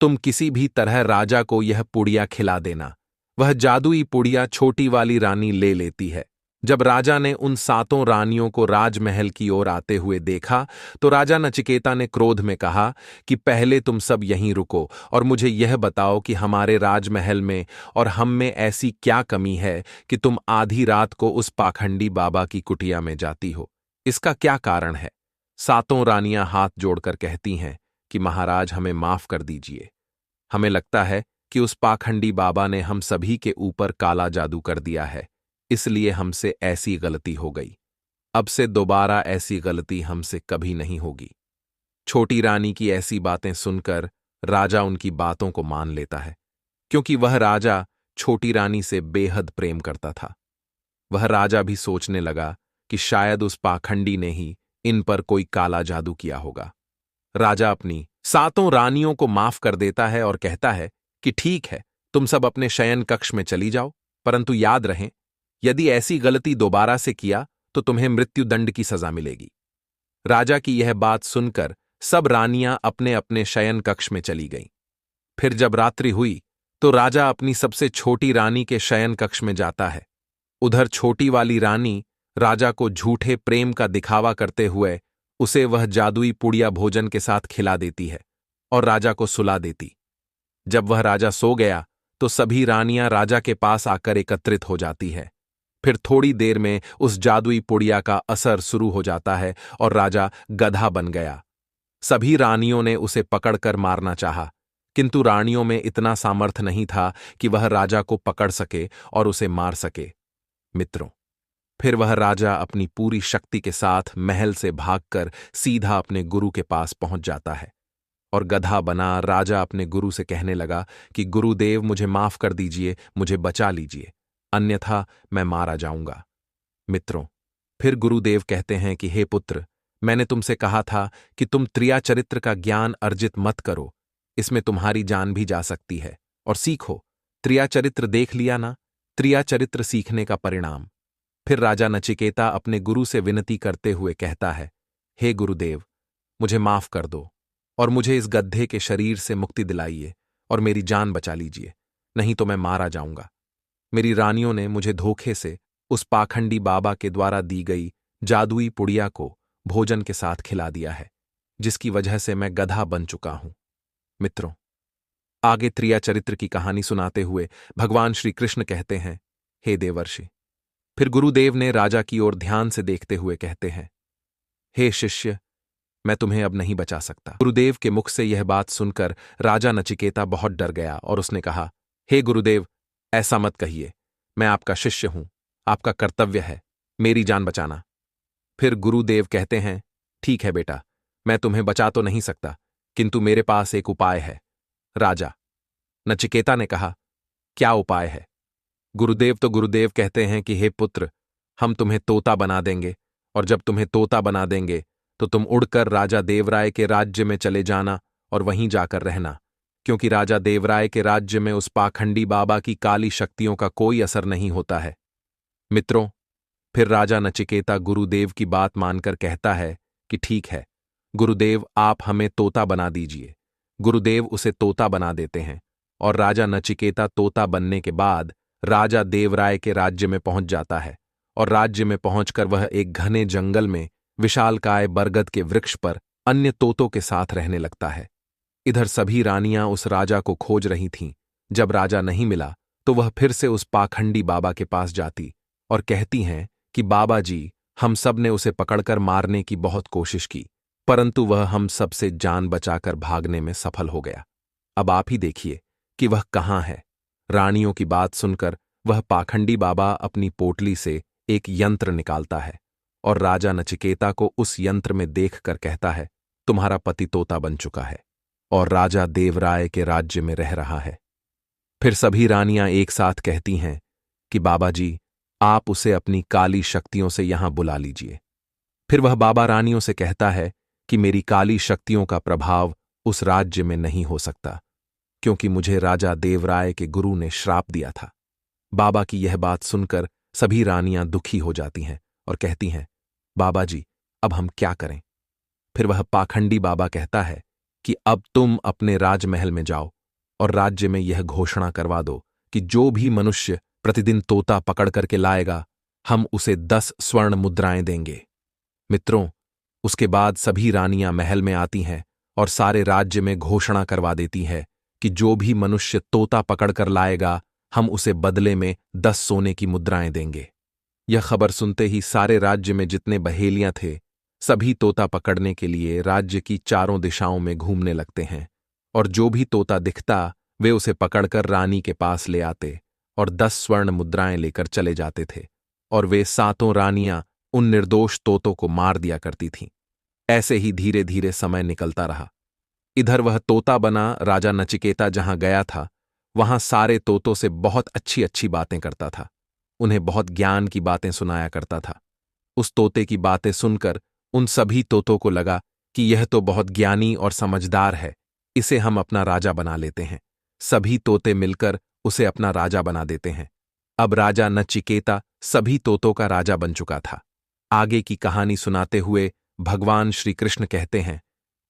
तुम किसी भी तरह राजा को यह पुड़िया खिला देना। वह जादुई पुड़िया छोटी वाली रानी ले लेती है। जब राजा ने उन सातों रानियों को राजमहल की ओर आते हुए देखा तो राजा नचिकेता ने क्रोध में कहा कि पहले तुम सब यहीं रुको और मुझे यह बताओ कि हमारे राजमहल में और हम में ऐसी क्या कमी है कि तुम आधी रात को उस पाखंडी बाबा की कुटिया में जाती हो? इसका क्या कारण है? सातों रानियां हाथ जोड़कर कहती हैं कि महाराज, हमें माफ कर दीजिए। हमें लगता है कि उस पाखंडी बाबा ने हम सभी के ऊपर काला जादू कर दिया है, इसलिए हमसे ऐसी गलती हो गई। अब से दोबारा ऐसी गलती हमसे कभी नहीं होगी। छोटी रानी की ऐसी बातें सुनकर राजा उनकी बातों को मान लेता है, क्योंकि वह राजा छोटी रानी से बेहद प्रेम करता था। वह राजा भी सोचने लगा कि शायद उस पाखंडी ने ही इन पर कोई काला जादू किया होगा। राजा अपनी सातों रानियों को माफ कर देता है और कहता है कि ठीक है, तुम सब अपने शयन कक्ष में चली जाओ, परंतु याद रहें, यदि ऐसी गलती दोबारा से किया तो तुम्हें मृत्युदंड की सजा मिलेगी। राजा की यह बात सुनकर सब रानियां अपने अपने शयन कक्ष में चली गईं। फिर जब रात्रि हुई तो राजा अपनी सबसे छोटी रानी के शयन कक्ष में जाता है। उधर छोटी वाली रानी राजा को झूठे प्रेम का दिखावा करते हुए उसे वह जादुई पुड़िया भोजन के साथ खिला देती है और राजा को सुला देती। जब वह राजा सो गया तो सभी रानियां राजा के पास आकर एकत्रित हो जाती है। फिर थोड़ी देर में उस जादुई पुड़िया का असर शुरू हो जाता है और राजा गधा बन गया। सभी रानियों ने उसे पकड़कर मारना चाहा, किंतु रानियों में इतना सामर्थ्य नहीं था कि वह राजा को पकड़ सके और उसे मार सके। मित्रों, फिर वह राजा अपनी पूरी शक्ति के साथ महल से भागकर सीधा अपने गुरु के पास पहुंच जाता है और गधा बना राजा अपने गुरु से कहने लगा कि गुरुदेव, मुझे माफ कर दीजिए, मुझे बचा लीजिए, अन्यथा मैं मारा जाऊंगा। मित्रों, फिर गुरुदेव कहते हैं कि हे पुत्र, मैंने तुमसे कहा था कि तुम त्रिया चरित्र का ज्ञान अर्जित मत करो, इसमें तुम्हारी जान भी जा सकती है, और सीखो। त्रिया चरित्र देख लिया ना, त्रिया चरित्र सीखने का परिणाम। फिर राजा नचिकेता अपने गुरु से विनती करते हुए कहता है, हे गुरुदेव, मुझे माफ कर दो और मुझे इस गड्ढे के शरीर से मुक्ति दिलाइए और मेरी जान बचा लीजिए, नहीं तो मैं मारा जाऊंगा। मेरी रानियों ने मुझे धोखे से उस पाखंडी बाबा के द्वारा दी गई जादुई पुड़िया को भोजन के साथ खिला दिया है, जिसकी वजह से मैं गधा बन चुका हूं। मित्रों, आगे त्रिया चरित्र की कहानी सुनाते हुए भगवान श्री कृष्ण कहते हैं, हे देवर्षि। फिर गुरुदेव ने राजा की ओर ध्यान से देखते हुए कहते हैं, हे शिष्य, मैं तुम्हें अब नहीं बचा सकता। गुरुदेव के मुख से यह बात सुनकर राजा नचिकेता बहुत डर गया और उसने कहा, हे गुरुदेव, ऐसा मत कहिए, मैं आपका शिष्य हूं, आपका कर्तव्य है मेरी जान बचाना। फिर गुरुदेव कहते हैं, ठीक है बेटा, मैं तुम्हें बचा तो नहीं सकता, किंतु मेरे पास एक उपाय है। राजा नचिकेता ने कहा, क्या उपाय है? गुरुदेव तो गुरुदेव कहते हैं कि हे पुत्र, हम तुम्हें तोता बना देंगे, और जब तुम्हें तोता बना देंगे तो तुम उड़कर राजा देवराय के राज्य में चले जाना और वहीं जाकर रहना, क्योंकि राजा देवराय के राज्य में उस पाखंडी बाबा की काली शक्तियों का कोई असर नहीं होता है। मित्रों, फिर राजा नचिकेता गुरुदेव की बात मानकर कहता है कि ठीक है गुरुदेव, आप हमें तोता बना दीजिए। गुरुदेव उसे तोता बना देते हैं और राजा नचिकेता तोता बनने के बाद राजा देवराय के राज्य में पहुंच जाता है और राज्य में पहुंचकर वह एक घने जंगल में विशालकाय बरगद के वृक्ष पर अन्य तोतों के साथ रहने लगता है। इधर सभी रानियां उस राजा को खोज रही थीं। जब राजा नहीं मिला तो वह फिर से उस पाखंडी बाबा के पास जाती और कहती हैं कि बाबा जी, हम सब ने उसे पकड़कर मारने की बहुत कोशिश की, परंतु वह हम सब से जान बचाकर भागने में सफल हो गया। अब आप ही देखिए कि वह कहाँ है। रानियों की बात सुनकर वह पाखंडी बाबा अपनी पोटली से एक यंत्र निकालता है और राजा नचिकेता को उस यंत्र में देखकर कहता है, तुम्हारा पति तोता बन चुका है और राजा देवराय के राज्य में रह रहा है। फिर सभी रानियां एक साथ कहती हैं कि बाबा जी, आप उसे अपनी काली शक्तियों से यहां बुला लीजिए। फिर वह बाबा रानियों से कहता है कि मेरी काली शक्तियों का प्रभाव उस राज्य में नहीं हो सकता, क्योंकि मुझे राजा देवराय के गुरु ने श्राप दिया था। बाबा की यह बात सुनकर सभी रानियां दुखी हो जाती हैं और कहती हैं, बाबा जी, अब हम क्या करें? फिर वह पाखंडी बाबा कहता है कि अब तुम अपने राजमहल में जाओ और राज्य में यह घोषणा करवा दो कि जो भी मनुष्य प्रतिदिन तोता पकड़ करके लाएगा, हम उसे 10 स्वर्ण मुद्राएं देंगे। मित्रों, उसके बाद सभी रानियां महल में आती हैं और सारे राज्य में घोषणा करवा देती है कि जो भी मनुष्य तोता पकड़कर लाएगा, हम उसे बदले में 10 सोने की मुद्राएं देंगे। यह खबर सुनते ही सारे राज्य में जितने बहेलियां थे, सभी तोता पकड़ने के लिए राज्य की चारों दिशाओं में घूमने लगते हैं और जो भी तोता दिखता वे उसे पकड़कर रानी के पास ले आते और 10 स्वर्ण मुद्राएं लेकर चले जाते थे और वे सातों रानियां उन निर्दोष तोतों को मार दिया करती थीं। ऐसे ही धीरे धीरे समय निकलता रहा। इधर वह तोता बना राजा नचिकेता जहां गया था, वहां सारे तोतों से बहुत अच्छी अच्छी बातें करता था। उन्हें बहुत ज्ञान की बातें सुनाया करता था। उस तोते की बातें सुनकर उन सभी तोतों को लगा कि यह तो बहुत ज्ञानी और समझदार है, इसे हम अपना राजा बना लेते हैं। सभी तोते मिलकर उसे अपना राजा बना देते हैं। अब राजा नचिकेता सभी तोतों का राजा बन चुका था। आगे की कहानी सुनाते हुए भगवान श्री कृष्ण कहते हैं,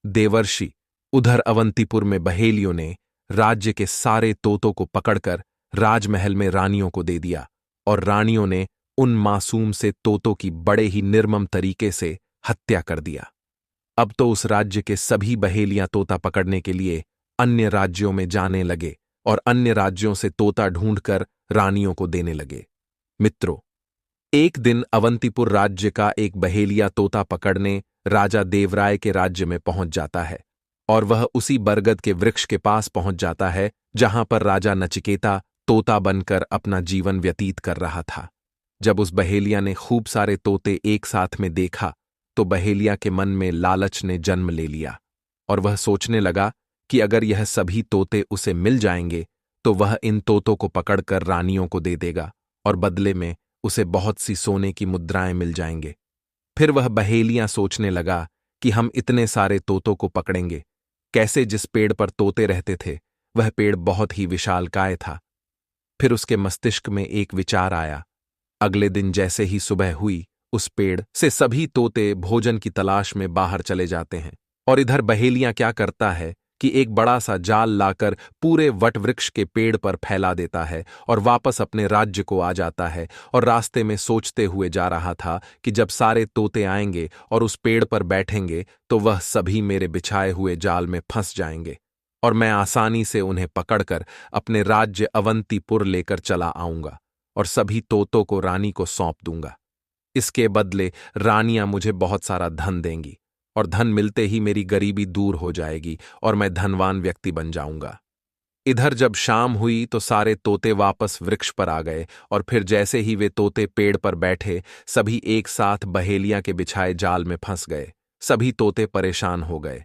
देवर्षि, उधर अवंतीपुर में बहेलियों ने राज्य के सारे तोतों को पकड़कर राजमहल में रानियों को दे दिया और रानियों ने उन मासूम से तोतों की बड़े ही निर्मम तरीके से हत्या कर दिया। अब तो उस राज्य के सभी बहेलियां तोता पकड़ने के लिए अन्य राज्यों में जाने लगे और अन्य राज्यों से तोता ढूंढकर रानियों को देने लगे। मित्रों, एक दिन अवंतीपुर राज्य का एक बहेलिया तोता पकड़ने राजा देवराय के राज्य में पहुंच जाता है और वह उसी बरगद के वृक्ष के पास पहुंच जाता है जहां पर राजा नचिकेता तोता बनकर अपना जीवन व्यतीत कर रहा था। जब उस बहेलिया ने खूब सारे तोते एक साथ में देखा तो बहेलिया के मन में लालच ने जन्म ले लिया और वह सोचने लगा कि अगर यह सभी तोते उसे मिल जाएंगे तो वह इन तोतों को पकड़कर रानियों को दे देगा और बदले में उसे बहुत सी सोने की मुद्राएं मिल जाएंगे। फिर वह बहेलियां सोचने लगा कि हम इतने सारे तोतों को पकड़ेंगे कैसे। जिस पेड़ पर तोते रहते थे वह पेड़ बहुत ही विशालकाय था। फिर उसके मस्तिष्क में एक विचार आया। अगले दिन जैसे ही सुबह हुई, उस पेड़ से सभी तोते भोजन की तलाश में बाहर चले जाते हैं और इधर बहेलियां क्या करता है कि एक बड़ा सा जाल लाकर पूरे वटवृक्ष के पेड़ पर फैला देता है और वापस अपने राज्य को आ जाता है। और रास्ते में सोचते हुए जा रहा था कि जब सारे तोते आएंगे और उस पेड़ पर बैठेंगे तो वह सभी मेरे बिछाए हुए जाल में फंस जाएंगे और मैं आसानी से उन्हें पकड़कर अपने राज्य अवंतीपुर लेकर चला आऊंगा और सभी तोतों को रानी को सौंप दूंगा। इसके बदले रानियां मुझे बहुत सारा धन देंगी और धन मिलते ही मेरी गरीबी दूर हो जाएगी और मैं धनवान व्यक्ति बन जाऊंगा। इधर जब शाम हुई तो सारे तोते वापस वृक्ष पर आ गए और फिर जैसे ही वे तोते पेड़ पर बैठे सभी एक साथ बहेलियां के बिछाए जाल में फंस गए। सभी तोते परेशान हो गए।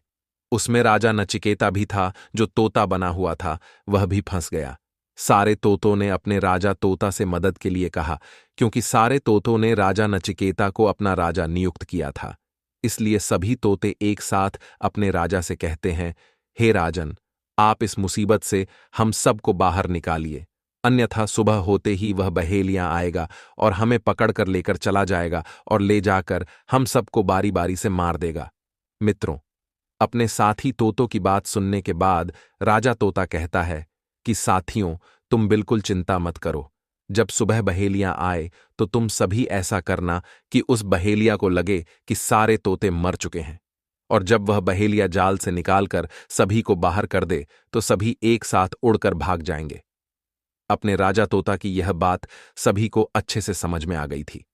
उसमें राजा नचिकेता भी था जो तोता बना हुआ था, वह भी फंस गया। सारे तोतों ने अपने राजा तोता से मदद के लिए कहा क्योंकि सारे तोतों ने राजा नचिकेता को अपना राजा नियुक्त किया था। इसलिए सभी तोते एक साथ अपने राजा से कहते हैं, हे राजन, आप इस मुसीबत से हम सबको बाहर निकालिए, अन्यथा सुबह होते ही वह बहेलियां आएगा और हमें पकड़कर लेकर चला जाएगा और ले जाकर हम सबको बारी बारी से मार देगा। मित्रों, अपने साथी तोतों की बात सुनने के बाद राजा तोता कहता है कि साथियों, तुम बिल्कुल चिंता मत करो। जब सुबह बहेलियां आए तो तुम सभी ऐसा करना कि उस बहेलिया को लगे कि सारे तोते मर चुके हैं, और जब वह बहेलिया जाल से निकालकर सभी को बाहर कर दे तो सभी एक साथ उड़कर भाग जाएंगे। अपने राजा तोता की यह बात सभी को अच्छे से समझ में आ गई थी।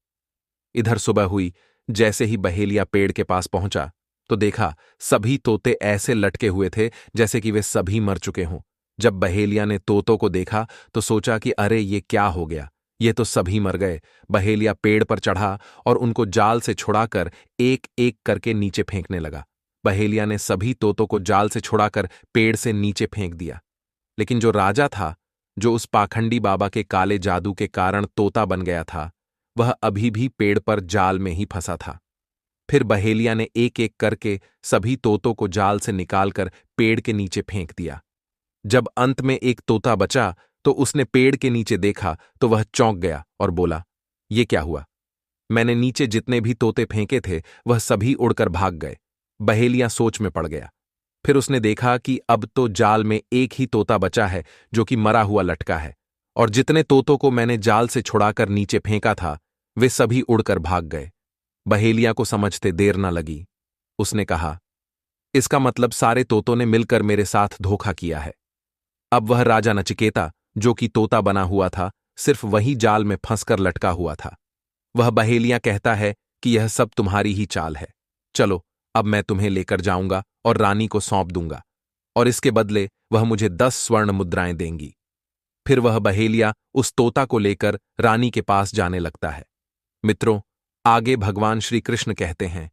इधर सुबह हुई, जैसे ही बहेलिया पेड़ के पास पहुंचा तो देखा सभी तोते ऐसे लटके हुए थे जैसे कि वे सभी मर चुके हों। जब बहेलिया ने तोतों को देखा तो सोचा कि अरे ये क्या हो गया, ये तो सभी मर गए। बहेलिया पेड़ पर चढ़ा और उनको जाल से छुड़ाकर एक एक करके नीचे फेंकने लगा। बहेलिया ने सभी तोतों को जाल से छुड़ाकर पेड़ से नीचे फेंक दिया। लेकिन जो राजा था, जो उस पाखंडी बाबा के काले जादू के कारण तोता बन गया था, वह अभी भी पेड़ पर जाल में ही फंसा था। फिर बहेलिया ने एक एक करके सभी तोतों को जाल से निकालकर पेड़ के नीचे फेंक दिया। जब अंत में एक तोता बचा तो उसने पेड़ के नीचे देखा तो वह चौंक गया और बोला, ये क्या हुआ? मैंने नीचे जितने भी तोते फेंके थे वह सभी उड़कर भाग गए। बहेलिया सोच में पड़ गया। फिर उसने देखा कि अब तो जाल में एक ही तोता बचा है जो कि मरा हुआ लटका है, और जितने तोतों को मैंने जाल से छुड़ाकर नीचे फेंका था वे सभी उड़कर भाग गए। बहेलिया को समझते देर न लगी। उसने कहा, इसका मतलब सारे तोतों ने मिलकर मेरे साथ धोखा किया है। अब वह राजा नचिकेता, जो कि तोता बना हुआ था, सिर्फ वही जाल में फंसकर लटका हुआ था। वह बहेलियां कहता है कि यह सब तुम्हारी ही चाल है। चलो, अब मैं तुम्हें लेकर जाऊंगा और रानी को सौंप दूंगा, और इसके बदले वह मुझे 10 स्वर्ण मुद्राएं देंगी। फिर वह बहेलिया उस तोता को लेकर रानी के पास जाने लगता है। मित्रों, आगे भगवान श्री कृष्ण कहते हैं,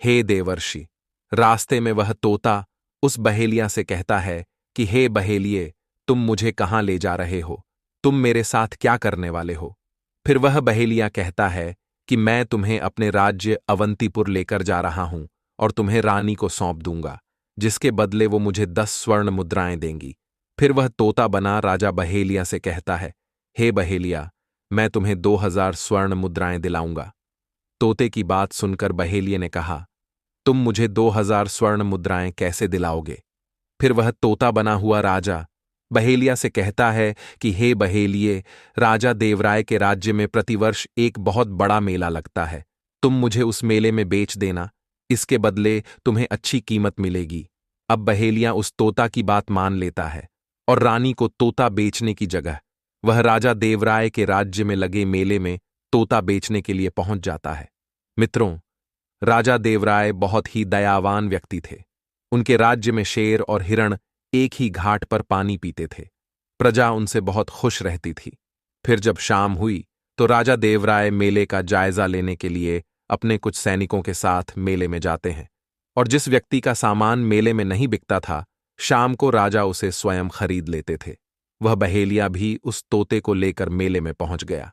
हे देवर्षि। रास्ते में वह तोता उस बहेलिया से कहता है कि हे बहेलिये, तुम मुझे कहाँ ले जा रहे हो? तुम मेरे साथ क्या करने वाले हो? फिर वह बहेलिया कहता है कि मैं तुम्हें अपने राज्य अवंतीपुर लेकर जा रहा हूं और तुम्हें रानी को सौंप दूंगा, जिसके बदले वो मुझे 10 स्वर्ण मुद्राएं देंगी। फिर वह तोता बना राजा बहेलिया से कहता है, हे बहेलिया, मैं तुम्हें 2000 स्वर्ण मुद्राएं दिलाऊंगा। तोते की बात सुनकर बहेलिये ने कहा, तुम मुझे 2000 स्वर्ण मुद्राएं कैसे दिलाओगे? फिर वह तोता बना हुआ राजा बहेलिया से कहता है कि हे बहेलिये, राजा देवराय के राज्य में प्रतिवर्ष एक बहुत बड़ा मेला लगता है। तुम मुझे उस मेले में बेच देना, इसके बदले तुम्हें अच्छी कीमत मिलेगी। अब बहेलिया उस तोता की बात मान लेता है और रानी को तोता बेचने की जगह वह राजा देवराय के राज्य में लगे मेले में तोता बेचने के लिए पहुंच जाता है। मित्रों, राजा देवराय बहुत ही दयावान व्यक्ति थे। उनके राज्य में शेर और हिरण एक ही घाट पर पानी पीते थे। प्रजा उनसे बहुत खुश रहती थी। फिर जब शाम हुई तो राजा देवराय मेले का जायजा लेने के लिए अपने कुछ सैनिकों के साथ मेले में जाते हैं, और जिस व्यक्ति का सामान मेले में नहीं बिकता था, शाम को राजा उसे स्वयं खरीद लेते थे। वह बहेलिया भी उस तोते को लेकर मेले में पहुंच गया।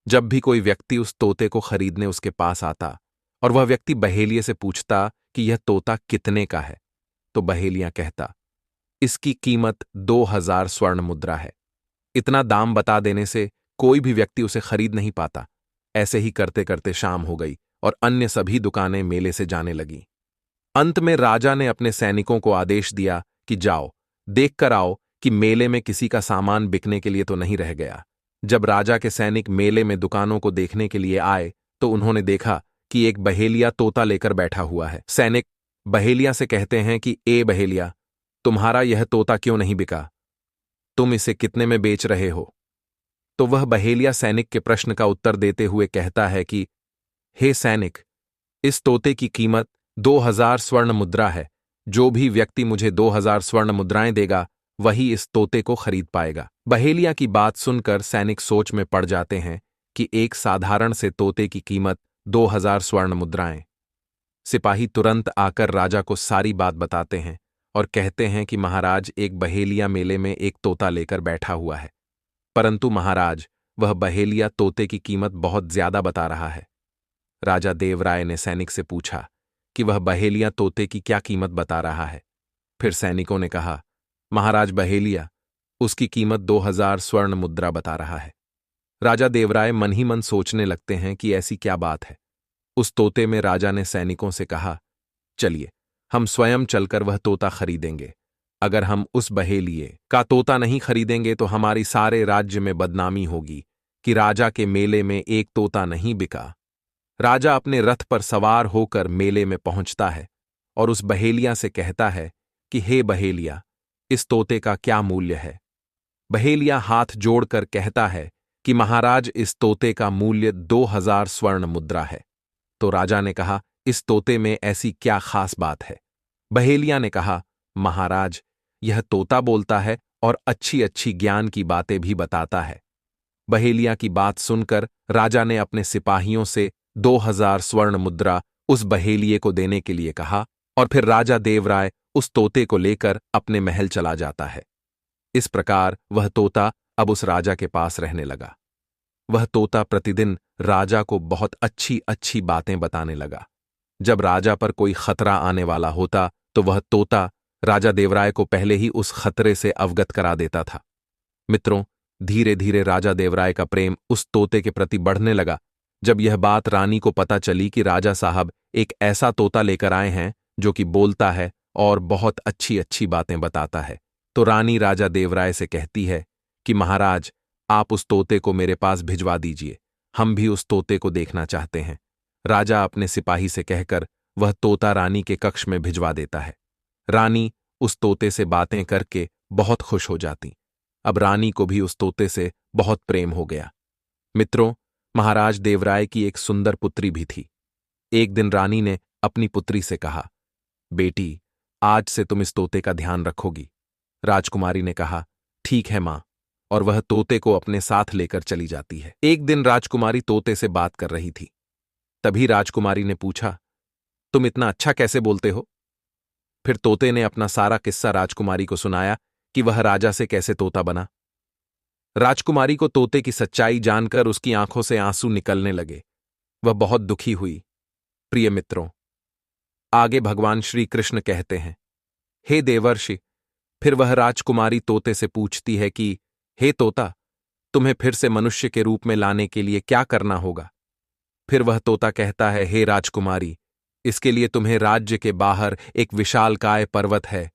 जब भी कोई व्यक्ति उस तोते को खरीदने उसके पास आता और वह व्यक्ति बहेलिये से पूछता कि यह तोता कितने का है, तो बहेलिया कहता, इसकी कीमत 2000 स्वर्ण मुद्रा है। इतना दाम बता देने से कोई भी व्यक्ति उसे खरीद नहीं पाता। ऐसे ही करते करते शाम हो गई और अन्य सभी दुकानें मेले से जाने लगीं। अंत में राजा ने अपने सैनिकों को आदेश दिया कि जाओ, देख कर आओ कि मेले में किसी का सामान बिकने के लिए तो नहीं रह गया। जब राजा के सैनिक मेले में दुकानों को देखने के लिए आए तो उन्होंने देखा कि एक बहेलिया तोता लेकर बैठा हुआ है। सैनिक बहेलिया से कहते हैं कि ए बहेलिया, तुम्हारा यह तोता क्यों नहीं बिका? तुम इसे कितने में बेच रहे हो? तो वह बहेलिया सैनिक के प्रश्न का उत्तर देते हुए कहता है कि हे सैनिक, इस तोते की कीमत 2000 स्वर्ण मुद्रा है। जो भी व्यक्ति मुझे 2000 स्वर्ण मुद्राएं देगा वही इस तोते को खरीद पाएगा। बहेलिया की बात सुनकर सैनिक सोच में पड़ जाते हैं कि एक साधारण से तोते की कीमत 2000 स्वर्ण मुद्राएं। सिपाही तुरंत आकर राजा को सारी बात बताते हैं और कहते हैं कि महाराज, एक बहेलिया मेले में एक तोता लेकर बैठा हुआ है, परंतु महाराज, वह बहेलिया तोते की कीमत बहुत ज्यादा बता रहा है। राजा देवराय ने सैनिक से पूछा कि वह बहेलिया तोते की क्या कीमत बता रहा है। फिर सैनिकों ने कहा, महाराज, बहेलिया उसकी कीमत 2000 स्वर्ण मुद्रा बता रहा है। राजा देवराय मन ही मन सोचने लगते हैं कि ऐसी क्या बात है। उस तोते में राजा ने सैनिकों से कहा, चलिए हम स्वयं चलकर वह तोता खरीदेंगे। अगर हम उस बहेलिये का तोता नहीं खरीदेंगे तो हमारी सारे राज्य में बदनामी होगी कि राजा के मेले में एक तोता नहीं बिका। राजा अपने रथ पर सवार होकर मेले में पहुंचता है और उस बहेलिया से कहता है कि हे बहेलिया, इस तोते का क्या मूल्य है? बहेलिया हाथ जोड़कर कहता है कि महाराज, इस तोते का मूल्य 2000 स्वर्ण मुद्रा है। तो राजा ने कहा, इस तोते में ऐसी क्या खास बात है? बहेलिया ने कहा, महाराज, यह तोता बोलता है और अच्छी अच्छी ज्ञान की बातें भी बताता है। बहेलिया की बात सुनकर राजा ने अपने सिपाहियों से 2000 स्वर्ण मुद्रा उस बहेलिये को देने के लिए कहा और फिर राजा देवराय उस तोते को लेकर अपने महल चला जाता है। इस प्रकार वह तोता अब उस राजा के पास रहने लगा। वह तोता प्रतिदिन राजा को बहुत अच्छी अच्छी बातें बताने लगा। जब राजा पर कोई खतरा आने वाला होता तो वह तोता राजा देवराय को पहले ही उस खतरे से अवगत करा देता था। मित्रों, धीरे धीरे राजा देवराय का प्रेम उस तोते के प्रति बढ़ने लगा। जब यह बात रानी को पता चली कि राजा साहब एक ऐसा तोता लेकर आए हैं जो कि बोलता है और बहुत अच्छी अच्छी बातें बताता है, तो रानी राजा देवराय से कहती है कि महाराज, आप उस तोते को मेरे पास भिजवा दीजिए, हम भी उस तोते को देखना चाहते हैं। राजा अपने सिपाही से कहकर वह तोता रानी के कक्ष में भिजवा देता है। रानी उस तोते से बातें करके बहुत खुश हो जाती। अब रानी को भी उस तोते से बहुत प्रेम हो गया। मित्रों, महाराज देवराय की एक सुंदर पुत्री भी थी। एक दिन रानी ने अपनी पुत्री से कहा, बेटी, आज से तुम इस तोते का ध्यान रखोगी। राजकुमारी ने कहा, ठीक है मां, और वह तोते को अपने साथ लेकर चली जाती है। एक दिन राजकुमारी तोते से बात कर रही थी। तभी राजकुमारी ने पूछा, तुम इतना अच्छा कैसे बोलते हो? फिर तोते ने अपना सारा किस्सा राजकुमारी को सुनाया कि वह राजा से कैसे तोता बना। राजकुमारी को तोते की सच्चाई जानकर उसकी आंखों से आंसू निकलने लगे। वह बहुत दुखी हुई। प्रिय मित्रों, आगे भगवान श्री कृष्ण कहते हैं, हे देवर्षि। फिर वह राजकुमारी तोते से पूछती है कि हे तोता, तुम्हें फिर से मनुष्य के रूप में लाने के लिए क्या करना होगा? फिर वह तोता कहता है, हे राजकुमारी, इसके लिए तुम्हें राज्य के बाहर एक विशालकाय पर्वत है।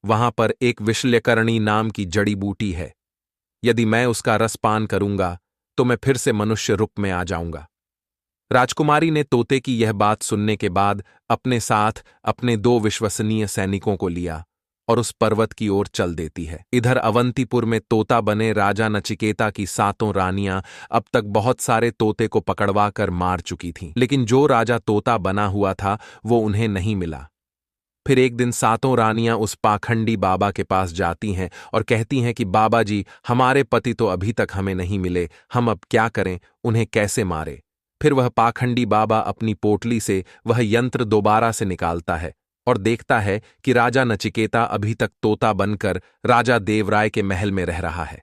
वहां पर एक विशल्यकरणी नाम की जड़ी बूटी है। यदि मैं उसका रस पान करूंगा तो मैं फिर से मनुष्य रूप में आ जाऊंगा। राजकुमारी ने तोते की यह बात सुनने के बाद अपने साथ अपने 2 विश्वसनीय सैनिकों को लिया और उस पर्वत की ओर चल देती है। इधर अवंतीपुर में तोता बने राजा नचिकेता की 7 रानियां अब तक बहुत सारे तोते को पकड़वा कर मार चुकी थीं, लेकिन जो राजा तोता बना हुआ था वो उन्हें नहीं मिला। फिर एक दिन 7 रानियां उस पाखंडी बाबा के पास जाती हैं और कहती हैं कि बाबा जी, हमारे पति तो अभी तक हमें नहीं मिले, हम अब क्या करें, उन्हें कैसे मारे? फिर वह पाखंडी बाबा अपनी पोटली से वह यंत्र दोबारा से निकालता है और देखता है कि राजा नचिकेता अभी तक तोता बनकर राजा देवराय के महल में रह रहा है।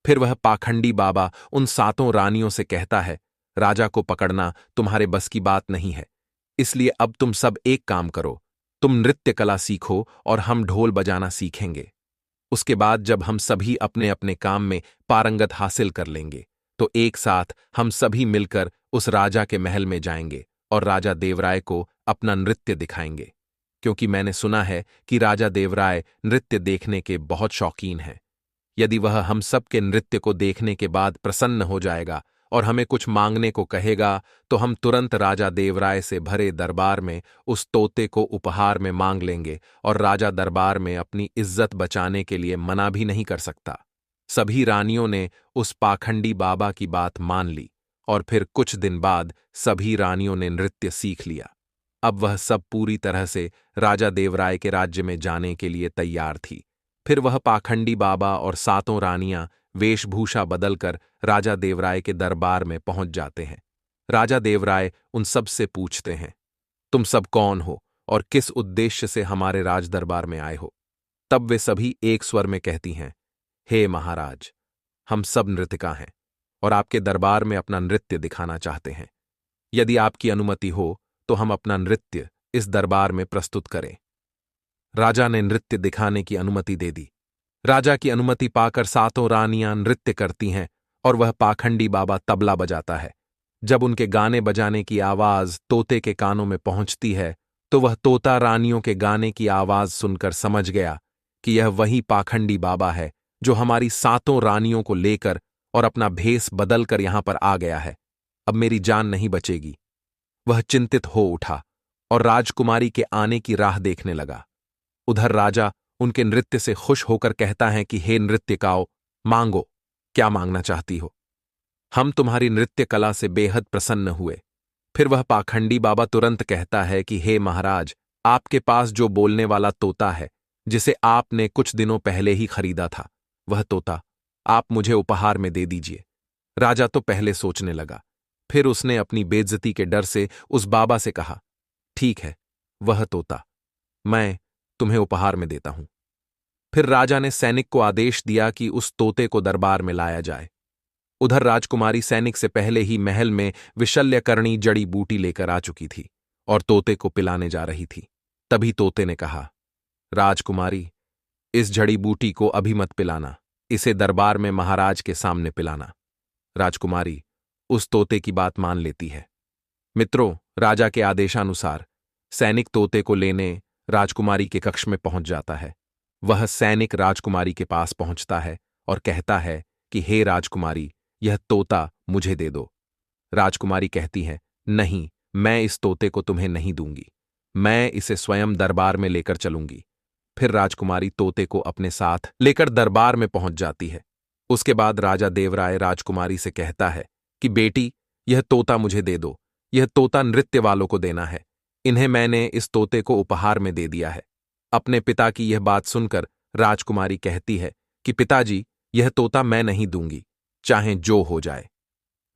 फिर वह पाखंडी बाबा उन 7 रानियों से कहता है, राजा को पकड़ना तुम्हारे बस की बात नहीं है, इसलिए अब तुम सब एक काम करो, तुम नृत्य कला सीखो और हम ढोल बजाना सीखेंगे। उसके बाद जब हम सभी अपने अपने काम में पारंगत हासिल कर लेंगे तो एक साथ हम सभी मिलकर उस राजा के महल में जाएंगे और राजा देवराय को अपना नृत्य दिखाएंगे, क्योंकि मैंने सुना है कि राजा देवराय नृत्य देखने के बहुत शौकीन हैं। यदि वह हम सब के नृत्य को देखने के बाद प्रसन्न हो जाएगा और हमें कुछ मांगने को कहेगा तो हम तुरंत राजा देवराय से भरे दरबार में उस तोते को उपहार में मांग लेंगे और राजा दरबार में अपनी इज्जत बचाने के लिए मना भी नहीं कर सकता। सभी रानियों ने उस पाखंडी बाबा की बात मान ली और फिर कुछ दिन बाद सभी रानियों ने नृत्य सीख लिया। अब वह सब पूरी तरह से राजा देवराय के राज्य में जाने के लिए तैयार थी। फिर वह पाखंडी बाबा और 7 रानियां वेशभूषा बदलकर राजा देवराय के दरबार में पहुंच जाते हैं। राजा देवराय उन सब से पूछते हैं, तुम सब कौन हो और किस उद्देश्य से हमारे राज दरबार में आए हो? तब वे सभी एक स्वर में कहती हैं, हे महाराज, हम सब नृत्यिका हैं और आपके दरबार में अपना नृत्य दिखाना चाहते हैं। यदि आपकी अनुमति हो तो हम अपना नृत्य इस दरबार में प्रस्तुत करें। राजा ने नृत्य दिखाने की अनुमति दे दी। राजा की अनुमति पाकर 7 रानियां नृत्य करती हैं और वह पाखंडी बाबा तबला बजाता है। जब उनके गाने बजाने की आवाज तोते के कानों में पहुंचती है तो वह तोता रानियों के गाने की आवाज सुनकर समझ गया कि यह वही पाखंडी बाबा है जो हमारी 7 रानियों को लेकर और अपना भेष बदलकर यहां पर आ गया है। अब मेरी जान नहीं बचेगी। वह चिंतित हो उठा और राजकुमारी के आने की राह देखने लगा। उधर राजा उनके नृत्य से खुश होकर कहता है कि हे नृत्यकाओ, मांगो, क्या मांगना चाहती हो? हम तुम्हारी नृत्य कला से बेहद प्रसन्न हुए। फिर वह पाखंडी बाबा तुरंत कहता है कि हे महाराज, आपके पास जो बोलने वाला तोता है जिसे आपने कुछ दिनों पहले ही खरीदा था, वह तोता आप मुझे उपहार में दे दीजिए। राजा तो पहले सोचने लगा, फिर उसने अपनी बेइज्जती के डर से उस बाबा से कहा, ठीक है, वह तोता मैं तुम्हें उपहार में देता हूं। फिर राजा ने सैनिक को आदेश दिया कि उस तोते को दरबार में लाया जाए। उधर राजकुमारी सैनिक से पहले ही महल में विशल्यकरणी जड़ी बूटी लेकर आ चुकी थी और तोते को पिलाने जा रही थी। तभी तोते ने कहा, राजकुमारी, इस जड़ी बूटी को अभी मत पिलाना, इसे दरबार में महाराज के सामने पिलाना। राजकुमारी उस तोते की बात मान लेती है। मित्रों, राजा के आदेशानुसार सैनिक तोते को लेने राजकुमारी के कक्ष में पहुंच जाता है। वह सैनिक राजकुमारी के पास पहुंचता है और कहता है कि हे राजकुमारी, यह तोता मुझे दे दो। राजकुमारी कहती है, नहीं, मैं इस तोते को तुम्हें नहीं दूंगी, मैं इसे स्वयं दरबार में लेकर चलूंगी। फिर राजकुमारी तोते को अपने साथ लेकर दरबार में पहुंच जाती है। उसके बाद राजा देवराय राजकुमारी से कहता है कि बेटी, यह तोता मुझे दे दो, यह तोता नृत्य वालों को देना है, इन्हें मैंने इस तोते को उपहार में दे दिया है। अपने पिता की यह बात सुनकर राजकुमारी कहती है कि पिताजी, यह तोता मैं नहीं दूंगी, चाहे जो हो जाए।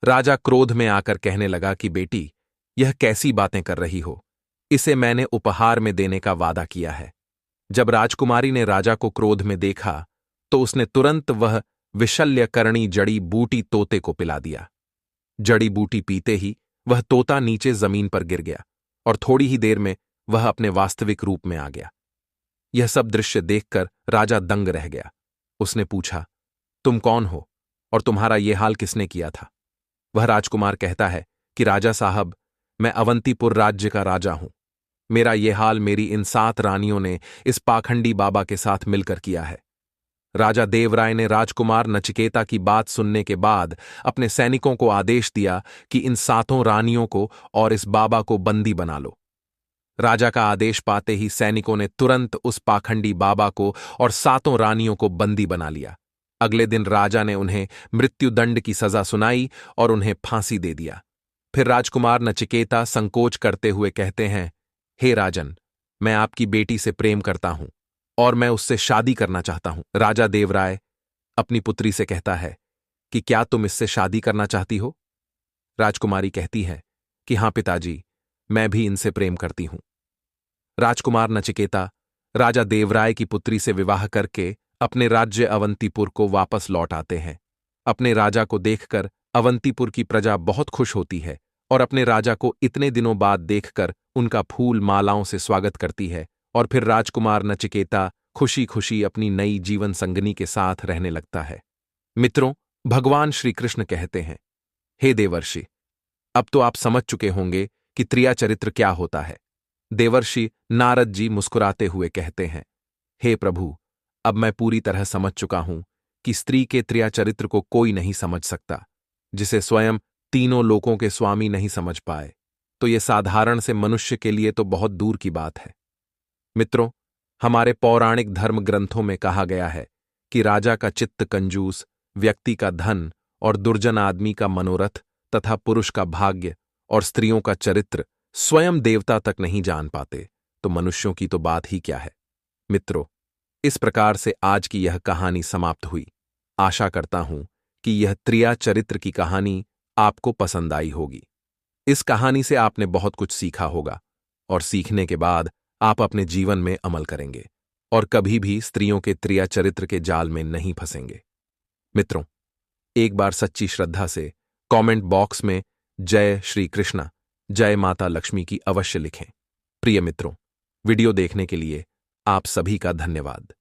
राजा क्रोध में आकर कहने लगा कि बेटी, यह कैसी बातें कर रही हो? इसे मैंने उपहार में देने का वादा किया है। जब राजकुमारी ने राजा को क्रोध में देखा तो उसने तुरंत वह विशल्यकरणी जड़ी बूटी तोते को पिला दिया। जड़ी बूटी पीते ही वह तोता नीचे जमीन पर गिर गया और थोड़ी ही देर में वह अपने वास्तविक रूप में आ गया। यह सब दृश्य देखकर राजा दंग रह गया। उसने पूछा, तुम कौन हो और तुम्हारा यह हाल किसने किया था? वह राजकुमार कहता है कि राजा साहब, मैं अवंतीपुर राज्य का राजा हूं। मेरा यह हाल मेरी इन 7 रानियों ने इस पाखंडी बाबा के साथ मिलकर किया है। राजा देवराय ने राजकुमार नचिकेता की बात सुनने के बाद अपने सैनिकों को आदेश दिया कि इन 7 रानियों को और इस बाबा को बंदी बना लो। राजा का आदेश पाते ही सैनिकों ने तुरंत उस पाखंडी बाबा को और 7 रानियों को बंदी बना लिया। अगले दिन राजा ने उन्हें मृत्युदंड की सजा सुनाई और उन्हें फांसी दे दिया। फिर राजकुमार नचिकेता संकोच करते हुए कहते हैं, हे राजन, मैं आपकी बेटी से प्रेम करता हूं और मैं उससे शादी करना चाहता हूं। राजा देवराय अपनी पुत्री से कहता है कि क्या तुम इससे शादी करना चाहती हो? राजकुमारी कहती है कि हां पिताजी, मैं भी इनसे प्रेम करती हूं। राजकुमार नचिकेता राजा देवराय की पुत्री से विवाह करके अपने राज्य अवंतीपुर को वापस लौट आते हैं। अपने राजा को देखकर अवंतीपुर की प्रजा बहुत खुश होती है और अपने राजा को इतने दिनों बाद देखकर उनका फूल मालाओं से स्वागत करती है और फिर राजकुमार नचिकेता खुशी खुशी अपनी नई जीवन संगनी के साथ रहने लगता है। मित्रों, भगवान श्री कृष्ण कहते हैं, हे देवर्षि, अब तो आप समझ चुके होंगे कि त्रिया चरित्र क्या होता है। देवर्षि नारद जी मुस्कुराते हुए कहते हैं, हे प्रभु, अब मैं पूरी तरह समझ चुका हूं कि स्त्री के त्रिया चरित्र को कोई नहीं समझ सकता। जिसे स्वयं तीनों लोकों के स्वामी नहीं समझ पाए तो यह साधारण से मनुष्य के लिए तो बहुत दूर की बात है। मित्रों, हमारे पौराणिक धर्म ग्रंथों में कहा गया है कि राजा का चित्त कंजूस, व्यक्ति का धन और दुर्जन आदमी का मनोरथ तथा पुरुष का भाग्य और स्त्रियों का चरित्र स्वयं देवता तक नहीं जान पाते, तो मनुष्यों की तो बात ही क्या है। मित्रों, इस प्रकार से आज की यह कहानी समाप्त हुई। आशा करता हूं कि यह त्रिया चरित्र की कहानी आपको पसंद आई होगी। इस कहानी से आपने बहुत कुछ सीखा होगा और सीखने के बाद आप अपने जीवन में अमल करेंगे और कभी भी स्त्रियों के त्रिया चरित्र के जाल में नहीं फंसेंगे। मित्रों, एक बार सच्ची श्रद्धा से कमेंट बॉक्स में जय श्री कृष्णा, जय माता लक्ष्मी की अवश्य लिखें। प्रिय मित्रों, वीडियो देखने के लिए आप सभी का धन्यवाद।